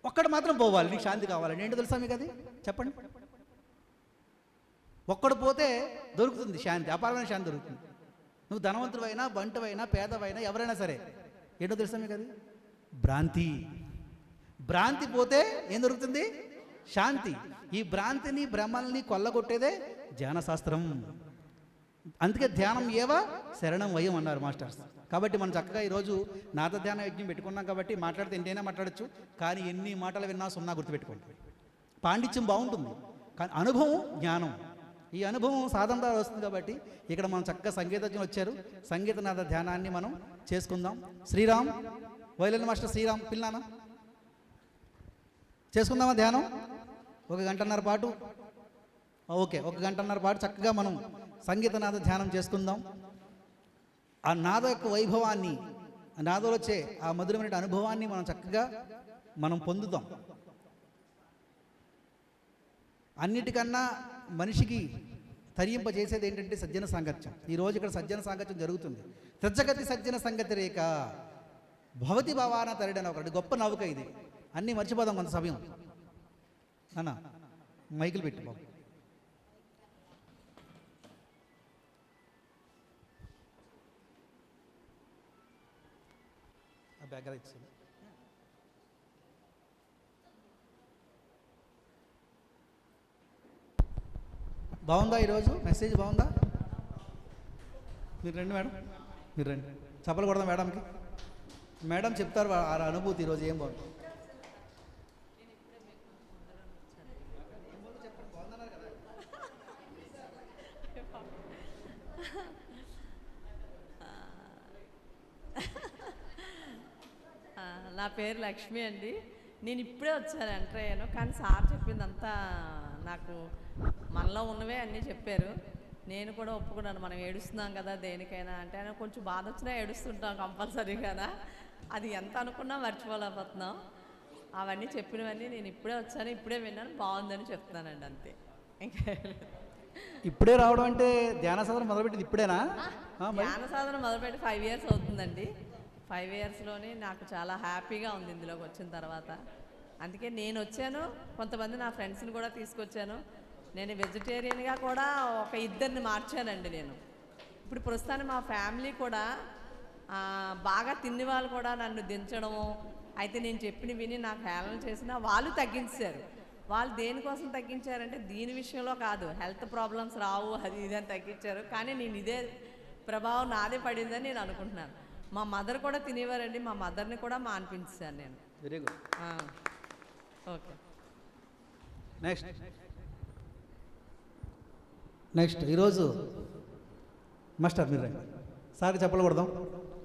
ఒక్కడు మాత్రం పోవాలి, నీకు శాంతి కావాలండి. ఏంటో తెలుసా మీకు అది? చెప్పండి. ఒక్కడు పోతే దొరుకుతుంది శాంతి, అపారమైన శాంతి దొరుకుతుంది. నువ్వు ధనవంతుడివైనా, బంటువైనా, పేదవైనా, ఎవరైనా సరే. ఏంటో తెలుసా మీకు అది? భ్రాంతి. భ్రాంతి పోతే ఏం దొరుకుతుంది? శాంతి. ఈ భ్రాంతిని, భ్రమల్ని కొల్లగొట్టేదే ధ్యానశాస్త్రం. అందుకే ధ్యానం ఏవ శరణం వయం అన్నారు మాస్టర్స్. కాబట్టి మనం చక్కగా ఈరోజు నాదధ్యాన యజ్ఞం పెట్టుకున్నాం కాబట్టి మాట్లాడితే ఎంతైనా మాట్లాడచ్చు. కానీ ఎన్ని మాటలు విన్నా 0 గుర్తుపెట్టుకోండి. పాండిత్యం బాగుంటుంది, కానీ అనుభవం జ్ఞానం. ఈ అనుభవం సాధన ద్వారా వస్తుంది. కాబట్టి ఇక్కడ మనం చక్కగా సంగీతజ్ఞులు వచ్చారు. సంగీతనాథ ధ్యానాన్ని మనం చేసుకుందాం. శ్రీరామ్ వైలన్ మాస్టర్ శ్రీరామ్ పిల్లానా చేసుకుందామా ధ్యానం? 1 గంటన్నర పాటు. ఓకే, 1 గంటన్నర పాటు చక్కగా మనం సంగీతనాథ ధ్యానం చేసుకుందాం. ఆ నాద యొక్క వైభవాన్ని, ఆ నాదలో వచ్చే ఆ మధురమైన అనుభవాన్ని మనం చక్కగా మనం పొందుతాం. అన్నిటికన్నా మనిషికి తరింపజేసేది ఏంటంటే సజ్జన సాంగత్యం. ఈరోజు ఇక్కడ సజ్జన సాంగత్యం జరుగుతుంది. త్రిజగతి సజ్జన సంగతి రేఖ భవతి భవాన తరిడని ఒకటి గొప్ప నౌక ఇది. అన్నీ మర్చిపోదాం కొంత సమయం. అన్న మైకులు పెట్టి బాబు. బ్యాగ్ ఇచ్చింది. బాగుందా ఈరోజు మెసేజ్? బాగుందా? మీరు రండి మేడం, మీరు రండి. చప్పలు కొడదాం మేడంకి. మేడం చెప్తారు ఆ అనుభూతి ఈరోజు ఏం బాగుంది. నా పేరు లక్ష్మి అండి. నేను ఇప్పుడే వచ్చాను, ఎంటర్ అయ్యాను. కానీ సార్ చెప్పిందంతా నాకు మనలో ఉన్నవే అన్నీ చెప్పారు. నేను కూడా ఒప్పుకున్నాను, మనం ఏడుస్తున్నాం కదా దేనికైనా అంటే. ఆయన కొంచెం బాధ వచ్చినా ఏడుస్తుంటాం కంపల్సరీగానా, అది ఎంత అనుకున్నా మర్చిపోలేకపోతున్నాం. అవన్నీ చెప్పినవన్నీ నేను ఇప్పుడే వచ్చాను, ఇప్పుడే విన్నాను, బాగుందని చెప్తున్నానండి, అంతే. ఇంకా ఇప్పుడే రావడం అంటే ధ్యాన సాధన మొదలుపెట్టింది ఇప్పుడేనా? ధ్యాన సాధన మొదలుపెట్టి 5 years అవుతుందండి. 5 yearsలోనే నాకు చాలా హ్యాపీగా ఉంది ఇందులోకి వచ్చిన తర్వాత. అందుకే నేను వచ్చాను, కొంతమంది నా ఫ్రెండ్స్ని కూడా తీసుకొచ్చాను. నేను వెజిటేరియన్గా కూడా ఒక 2 మార్చానండి నేను. ఇప్పుడు ప్రస్తుతానికి మా ఫ్యామిలీ కూడా బాగా తిని వాళ్ళు కూడా నన్ను దించడము, అయితే నేను చెప్పిన విని నాకు హేళన చేసినా వాళ్ళు తగ్గించారు. వాళ్ళు దేనికోసం తగ్గించారంటే దీని విషయంలో కాదు, హెల్త్ ప్రాబ్లమ్స్ రావు అది ఇది అని తగ్గించారు. కానీ నేను ఇదే ప్రభావం నాదే పడిందని నేను అనుకుంటున్నాను. మా మదర్ కూడా తినేవారండి, మా మదర్ని కూడా మాన్పించాను నేను. Very good. ఓకే, నెక్స్ట్ ఈరోజు మాస్టర్ మీరు రండి. సార్ చెప్పలు కొడదాం,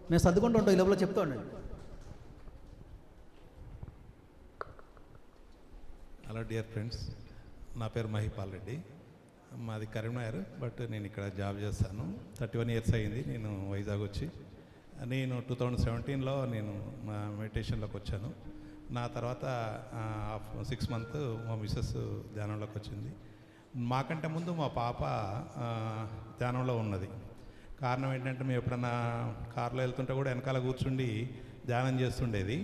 మేము సర్దుకుంటూ ఉంటాం, ఈ లోపల చెప్తూ ఉండండి. హలో డియర్ ఫ్రెండ్స్, నా పేరు మహిపాల్ రెడ్డి, మాది కరీంనగర్, బట్ నేను ఇక్కడ జాబ్ చేస్తాను. 31 years అయ్యింది నేను వైజాగ్ వచ్చి. నేను 2017లో నేను మా మెడిటేషన్లోకి వచ్చాను. నా తర్వాత 6 months మా మిస్సెస్ ధ్యానంలోకి వచ్చింది. మాకంటే ముందు మా పాప ధ్యానంలో ఉన్నది. కారణం ఏంటంటే మేము ఎప్పుడన్నా కారులో వెళ్తుంటే కూడా వెనకాల కూర్చుండి ధ్యానం చేస్తుండేది.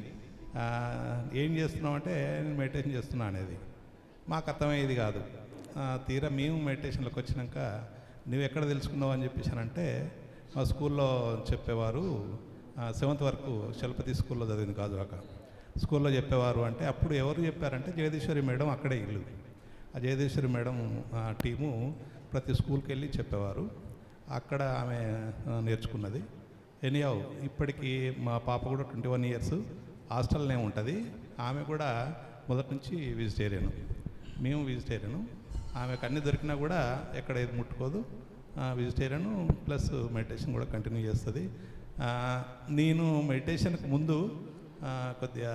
ఏం చేస్తున్నామంటే మెడిటేషన్ చేస్తున్నా అనేది మాకు అర్థమయ్యేది కాదు. తీరా మేము మెడిటేషన్లోకి వచ్చినాక నువ్వు ఎక్కడ తెలుసుకున్నావు అని చెప్పేసానంటే మా స్కూల్లో చెప్పేవారు సెవెంత్ వరకు చలపతి స్కూల్లో చదివింది గాజువాక స్కూల్లో చెప్పేవారు. అంటే అప్పుడు ఎవరు చెప్పారంటే జగదీశ్వరి మేడం అక్కడే ఇల్లు. ఆ జగదీశ్వరి మేడం టీము ప్రతి స్కూల్కి వెళ్ళి చెప్పేవారు. అక్కడ ఆమె నేర్చుకున్నది. ఎనీహౌ ఇప్పటికీ మా పాప కూడా 21 ఇయర్స్ హాస్టల్నే ఉంటుంది. ఆమె కూడా మొదటి నుంచి వెజిటేరియన్, మేము వెజిటేరియను. ఆమెకు అన్నీ దొరికినా కూడా ఎక్కడ ఏది ముట్టుకోదు. వెజిటేరియను ప్లస్ మెడిటేషన్ కూడా కంటిన్యూ చేస్తుంది. నేను మెడిటేషన్కి ముందు కొద్దిగా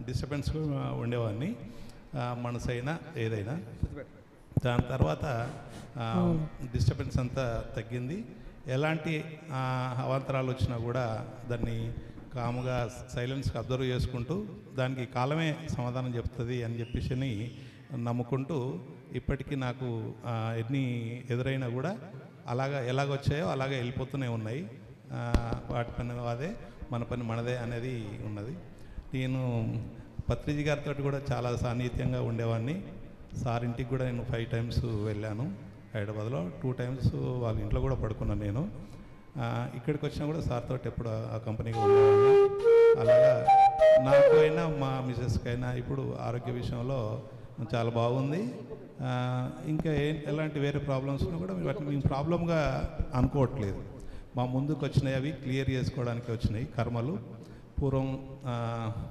డిస్టర్బెన్స్ ఉండేవాడిని, మనసైనా ఏదైనా. దాని తర్వాత డిస్టర్బెన్స్ అంతా తగ్గింది. ఎలాంటి అవాంతరాలు వచ్చినా కూడా దాన్ని కాముగా సైలెన్స్గా అబ్జర్వ్ చేసుకుంటూ దానికి కాలమే సమాధానం చెప్తుంది అని చెప్పేసి నమ్ముకుంటూ ఇప్పటికీ నాకు ఎన్ని ఎదురైనా కూడా ఎలాగొచ్చాయో అలాగే వెళ్ళిపోతూనే ఉన్నాయి. వాటి పని అదే, మన పని మనదే అనేది ఉన్నది. నేను పత్రిజీ గారితో కూడా చాలా సాన్నిహిత్యంగా ఉండేవాడిని. సార్ ఇంటికి కూడా నేను 5 టైమ్స్ వెళ్ళాను. హైదరాబాద్లో 2 టైమ్స్ వాళ్ళ ఇంట్లో కూడా పడుకున్నాను నేను. ఇక్కడికి వచ్చినా కూడా సార్తో ఎప్పుడు ఆ కంపెనీగా ఉండేవాడిని. అలాగా నాకు అయినా మా మిసెస్కి అయినా ఇప్పుడు ఆరోగ్య విషయంలో చాలా బాగుంది. ఇంకా ఎలాంటి వేరే ప్రాబ్లమ్స్ ఉన్నా కూడా వాటిని మేము ప్రాబ్లంగా అనుకోవట్లేదు. మా ముందుకు వచ్చినాయి అవి క్లియర్ చేసుకోవడానికి వచ్చినాయి కర్మలు, పూర్వం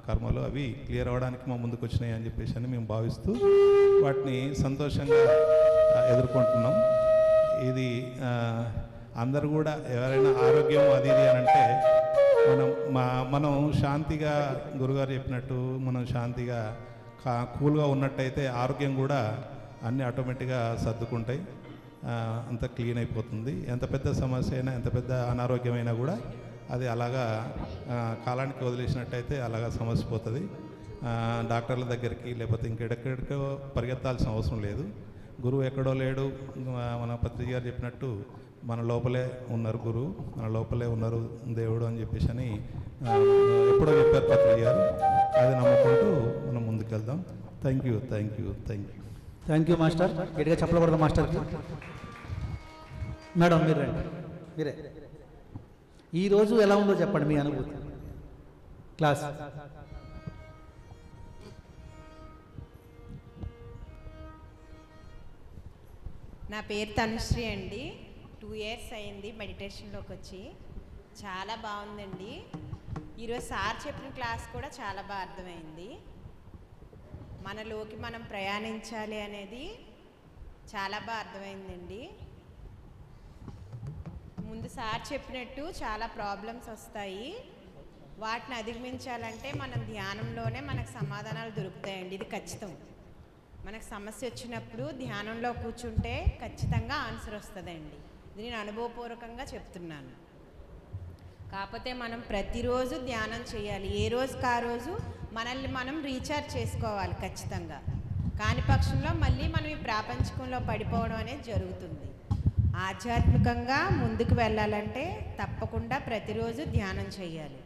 కర్మలు అవి క్లియర్ అవ్వడానికి మా ముందుకు వచ్చినాయి అని చెప్పేసి అని మేము భావిస్తూ వాటిని సంతోషంగా ఎదుర్కొంటున్నాం. ఇది అందరూ కూడా ఎవరైనా ఆరోగ్యం అది ఇది అని అంటే మనం శాంతిగా గురుగారు చెప్పినట్టు మనం శాంతిగా కూల్గా ఉన్నట్టయితే ఆరోగ్యం కూడా అన్నీ ఆటోమేటిక్గా సర్దుకుంటాయి, అంత క్లీన్ అయిపోతుంది. ఎంత పెద్ద సమస్య అయినా ఎంత పెద్ద అనారోగ్యమైనా కూడా అది అలాగా కాలానికి వదిలేసినట్టయితే అలాగా సమస్య పోతుంది. డాక్టర్ల దగ్గరికి లేకపోతే ఇంకెక్కడికో పరిగెత్తాల్సిన అవసరం లేదు. గురువు ఎక్కడో లేడు. మన పత్రిక గారు చెప్పినట్టు మన లోపలే ఉన్నారు గురువు, మన లోపలే ఉన్నారు దేవుడు అని చెప్పేసి అని ఎప్పుడో చెప్పారు పత్రిక గారు. అది నమ్ముకుంటూ మనం ముందుకెళ్దాం. Thank you. Thank you master. గట్టిగా చెప్పకూడదు మాస్టర్కి. మేడం మీరు రండి, మీరే ఈరోజు ఎలా ఉందో చెప్పండి మీ అనుభూతి క్లాస్. నా పేరు తనుశ్రీ అండి. 2 ఇయర్స్ అయింది మెడిటేషన్లోకి వచ్చి. చాలా బాగుందండి. ఈరోజు సార్ చెప్పిన క్లాస్ కూడా చాలా బాగా అర్థమైంది. మనలోకి మనం ప్రయాణించాలి అనేది చాలా బాగా అర్థమైందండి. ముందు సార్ చెప్పినట్టు చాలా ప్రాబ్లమ్స్ వస్తాయి, వాటిని అధిగమించాలంటే మనం ధ్యానంలోనే మనకు సమాధానాలు దొరుకుతాయండి. ఇది ఖచ్చితం. మనకు సమస్య వచ్చినప్పుడు ధ్యానంలో కూర్చుంటే ఖచ్చితంగా ఆన్సర్ వస్తుందండి. ఇది నేను అనుభవపూర్వకంగా చెప్తున్నాను. కాకపోతే మనం ప్రతిరోజు ధ్యానం చేయాలి. ఏ రోజుకి ఆ రోజు మనల్ని మనం రీఛార్జ్ చేసుకోవాలి ఖచ్చితంగా. కాని పక్షంలో మళ్ళీ మనం ఈ ప్రాపంచికంలో పడిపోవడం అనేది జరుగుతుంది. ఆధ్యాత్మికంగా ముందుకు వెళ్ళాలంటే తప్పకుండా ప్రతిరోజు ధ్యానం చేయాలి.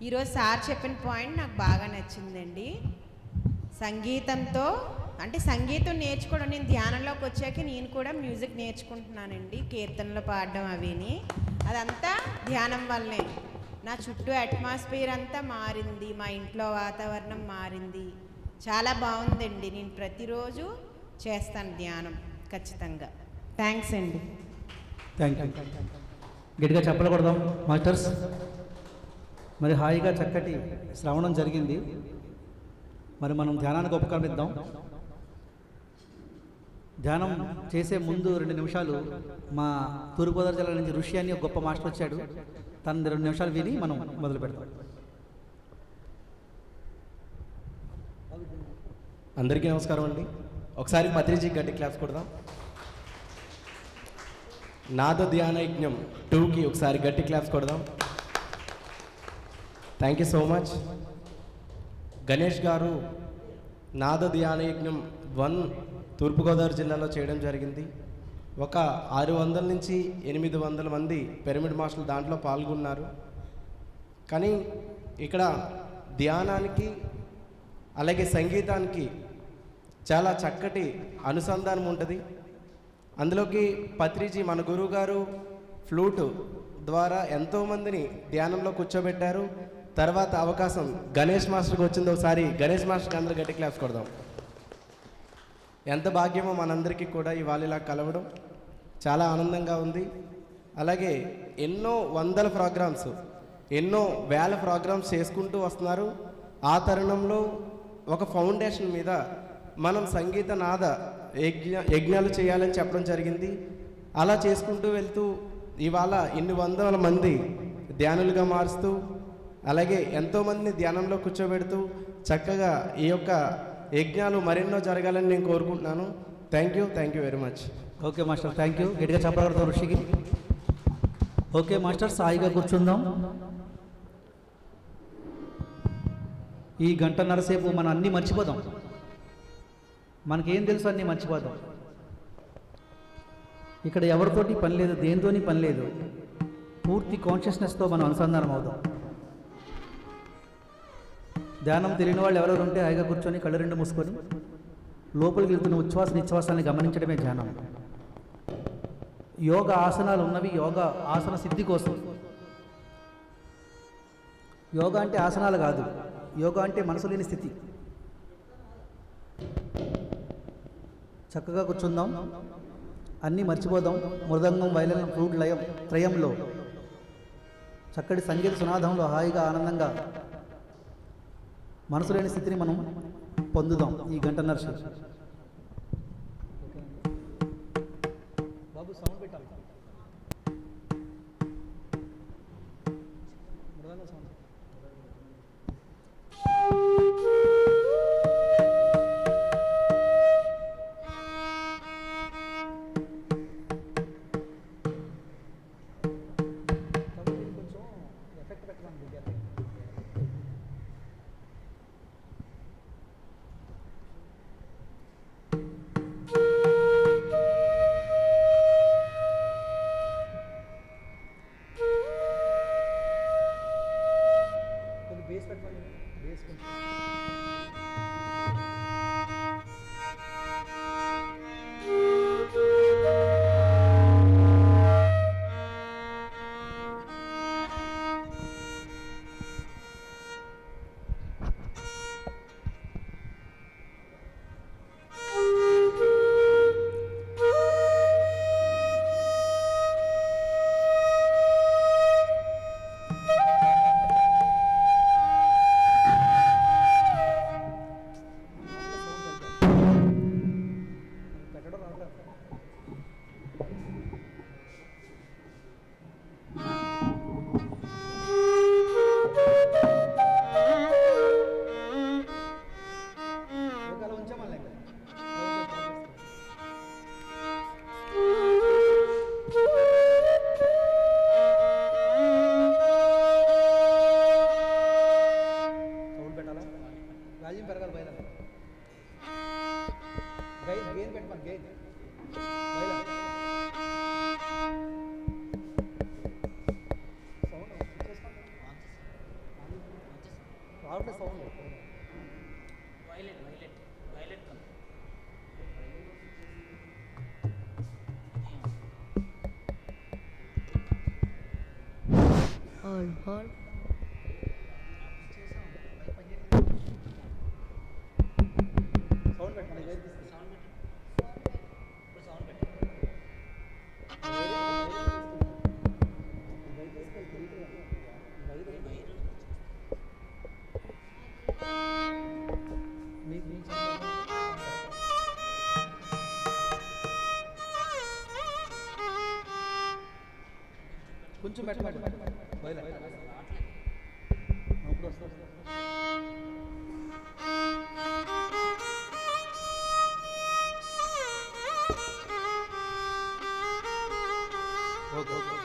ఈరోజు సార్ చెప్పిన పాయింట్ నాకు బాగా నచ్చిందండి. సంగీతంతో అంటే సంగీతం నేర్చుకోవడం, నేను ధ్యానంలోకి వచ్చాక నేను కూడా మ్యూజిక్ నేర్చుకుంటున్నానండి, కీర్తనలు పాడడం అవిని. అదంతా ధ్యానం వల్లనే. నా చుట్టూ అట్మాస్ఫియర్ అంతా మారింది, మా ఇంట్లో వాతావరణం మారింది. చాలా బాగుందండి. నేను ప్రతిరోజు చేస్తాను ధ్యానం ఖచ్చితంగా. థ్యాంక్స్ అండి. Thank you. గట్టిగా చెప్పకూడదాం మాస్టర్స్. మరి హాయిగా చక్కటి శ్రవణం జరిగింది. మరి మనం ధ్యానానికి ఉపక్రమిద్దాం. ధ్యానం చేసే ముందు 2 నిమిషాలు మా తూర్పుగోదావరి జిల్లా నుంచి ఋషి అని ఒక గొప్ప మాస్టర్ వచ్చాడు. తన 2 నిమిషాలు విని మనం మొదలు పెడతాం. అందరికీ నమస్కారం అండి. ఒకసారి పత్రిజీ గట్టి క్లాప్స్ కొడదాం. నాద ధ్యాన యజ్ఞం 2కి ఒకసారి గట్టి క్లాప్స్ కొడదాం. Thank you so much. Ganesh గారు నాద ధ్యాన యజ్ఞం 1 తూర్పుగోదావరి జిల్లాలో చేయడం జరిగింది. ఒక 600 నుంచి 800 మంది పిరమిడ్ మాస్టర్లు దాంట్లో పాల్గొన్నారు. కానీ ఇక్కడ ధ్యానానికి అలాగే సంగీతానికి చాలా చక్కటి అనుసంధానం ఉంటుంది. అందులోకి పత్రిజీ మన గురువు గారు ఫ్లూటు ద్వారా ఎంతోమందిని ధ్యానంలో కూర్చోబెట్టారు. తర్వాత అవకాశం గణేష్ మాస్టర్కి వచ్చింది. ఒకసారి గణేష్ మాస్టర్కి అందరూ గట్టి క్లాప్స్ కొడదాం. ఎంత భాగ్యమో మనందరికీ కూడా ఇవాళ ఇలా కలవడం చాలా ఆనందంగా ఉంది. అలాగే ఎన్నో వందల ప్రోగ్రామ్స్, ఎన్నో వేల ప్రోగ్రామ్స్ చేసుకుంటూ వస్తున్నారు. ఆ తరుణంలో ఒక ఫౌండేషన్ మీద మనం సంగీత నాద యజ్ఞాలు చేయాలని చెప్పడం జరిగింది. అలా చేసుకుంటూ వెళ్తూ ఇవాళ ఇన్ని వందల మంది ధ్యానులుగా మారుస్తూ, అలాగే ఎంతోమందిని ధ్యానంలో కూర్చోబెడుతూ చక్కగా ఈ యొక్క యజ్ఞాలు మరెన్నో జరగాలని నేను కోరుకుంటున్నాను. Thank you very much. Okay master, thank you. గట్టిగా చెప్పగలుగుతాం ఋషికి. ఓకే మాస్టర్, సాయిగా కూర్చుందాం. ఈ గంటన్నర సేపు మనం అన్నీ మర్చిపోదాం. మనకేం తెలుసు అన్నీ మర్చిపోదాం. ఇక్కడ ఎవరితోటి పని లేదు, దేనితోని పని లేదు. పూర్తి కాన్షియస్నెస్తో మనం అనుసంధానం అవుదాం. ధ్యానం తెలియని వాళ్ళు ఎవరెవరు ఉంటే హాయిగా కూర్చొని కళ్ళు రెండు మూసుకొని లోపలికి వెళ్తున్న ఉచ్ఛ్వాస నిశ్వాసాన్ని గమనించడమే ధ్యానం. యోగ ఆసనాలు ఉన్నవి యోగా ఆసన సిద్ధి కోసం. యోగా అంటే ఆసనాలు కాదు, యోగా అంటే మనసు లేని స్థితి. చక్కగా కూర్చుందాం, అన్నీ మర్చిపోదాం. మృదంగం, వైలన్, ఫ్లూట్ లయం త్రయంలో చక్కటి సంగీత సునాదంలో హాయిగా ఆనందంగా మనసు లేని స్థితిని మనం పొందుదాం ఈ గంటన్నర సేపు. బాబు సౌండ్ పెట్టాలి. సౌండ్ కొంచెం ఎఫెక్ట్ పెట్టడానికి. బేస్ పెట్టండి, బేస్ కొంచెం. వాల్యూమ్ పెరగాలి. వైలన్ గెయిన్ పెట్టమని, గెయిన్ వైలన్ సౌండ్ రావట్లేదు. Sound Hold. సౌండ్ పెట్టండి. కొంచెం పెట్టండి. వైలెట్ ఇప్పుడు వస్తుంది. Okay okay.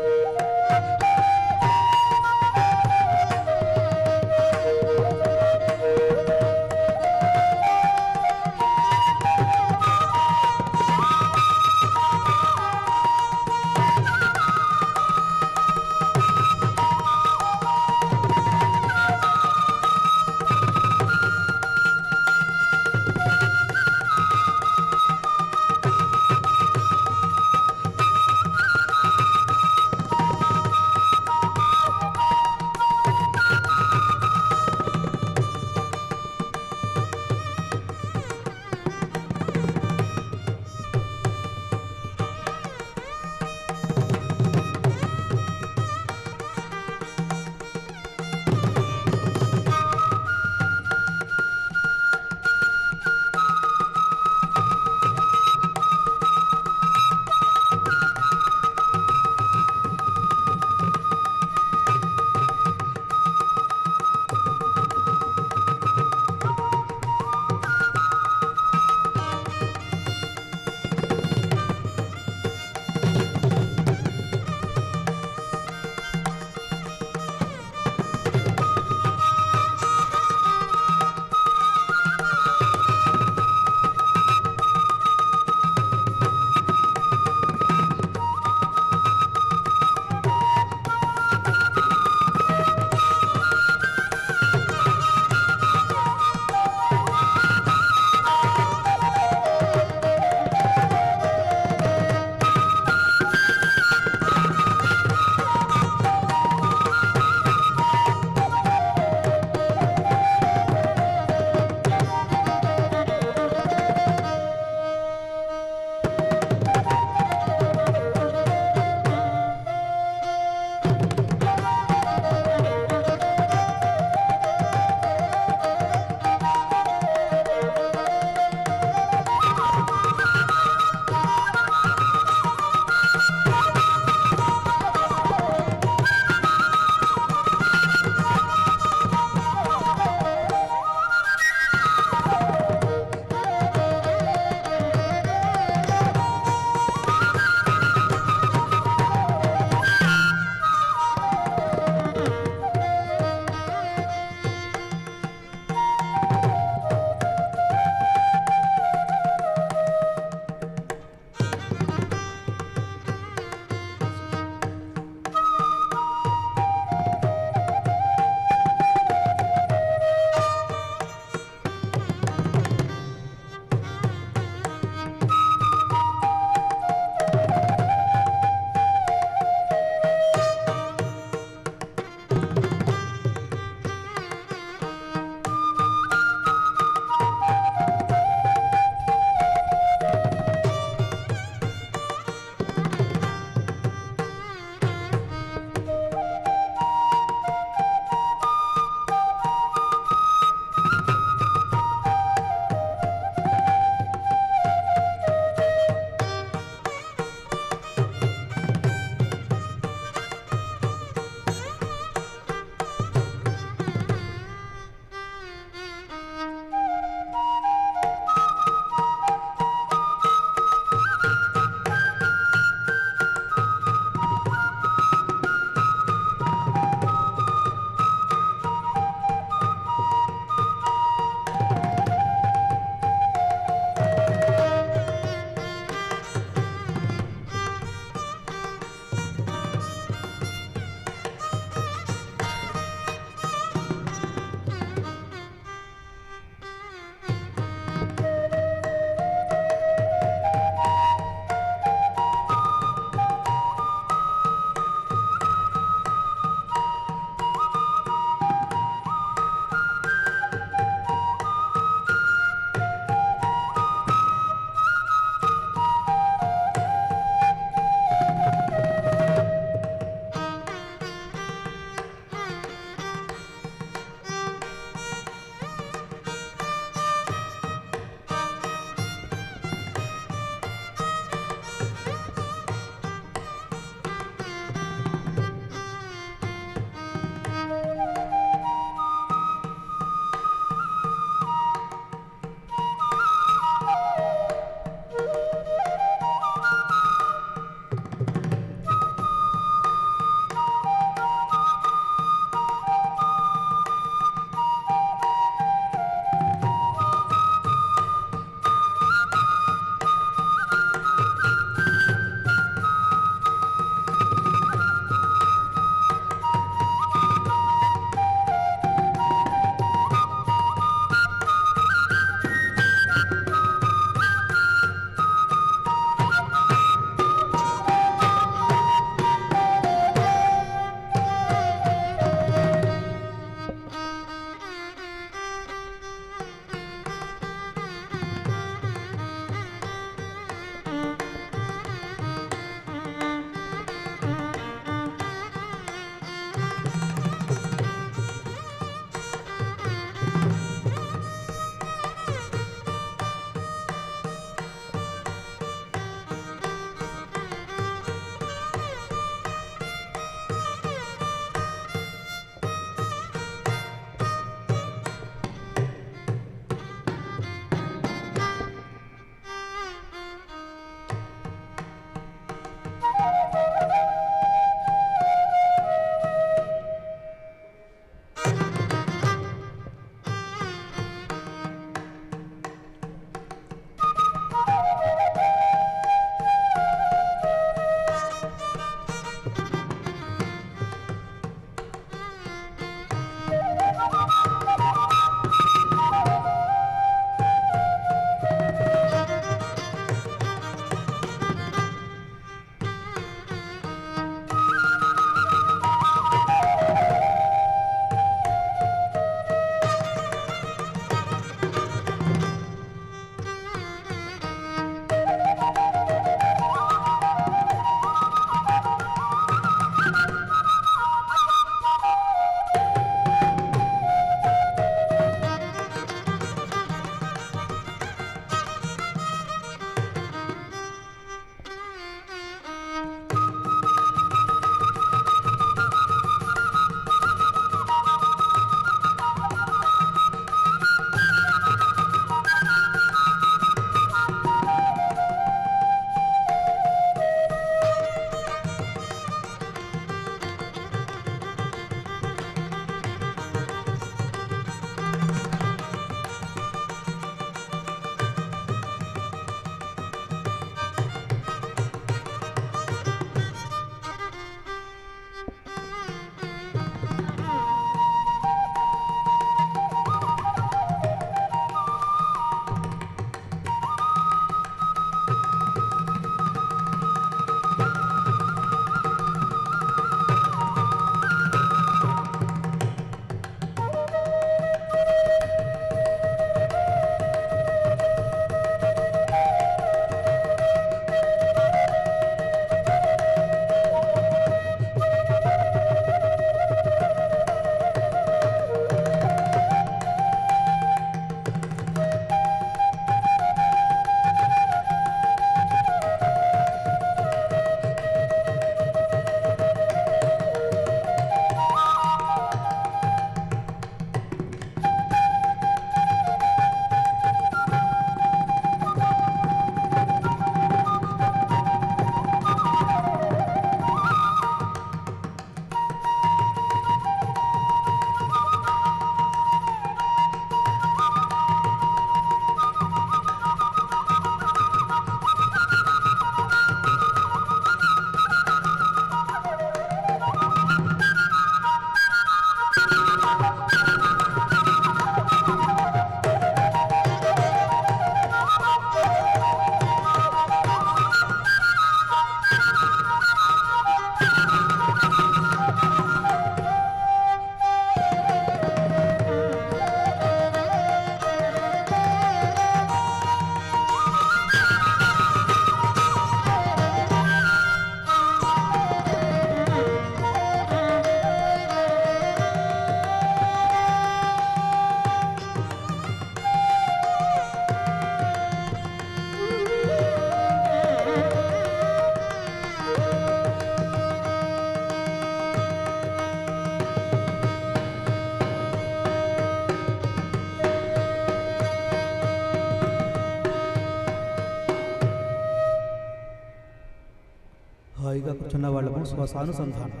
హాయిగా కూర్చున్న వాళ్ళము శ్వాసానుసంధానం.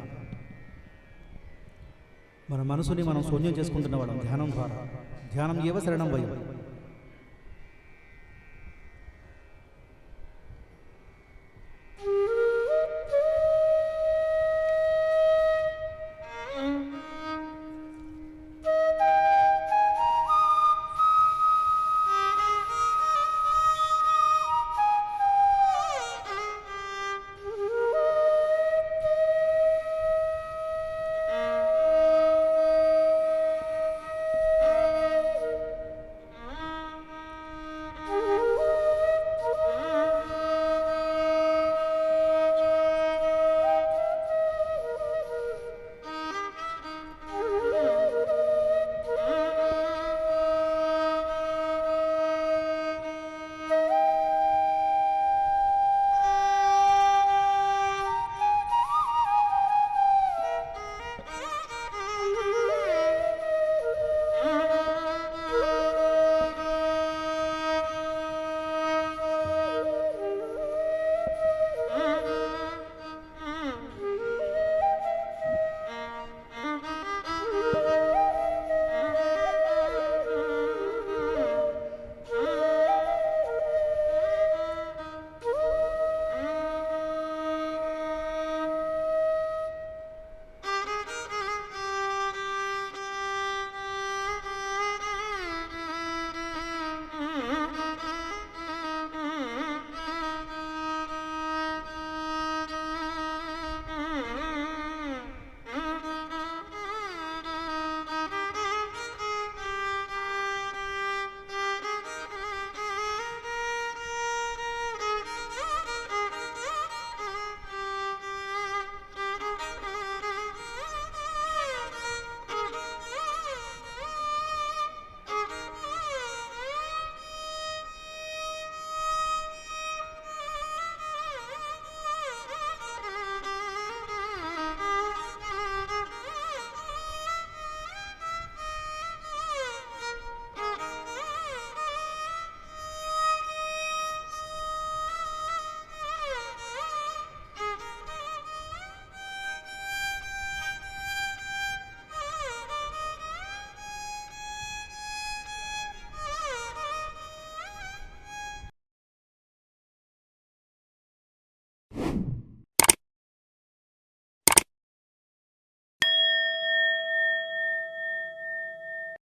మన మనసుని మనం శూన్యం చేసుకుంటున్న వాళ్ళం ధ్యానం ద్వారా. ధ్యానం ఏవ శరణం వయం.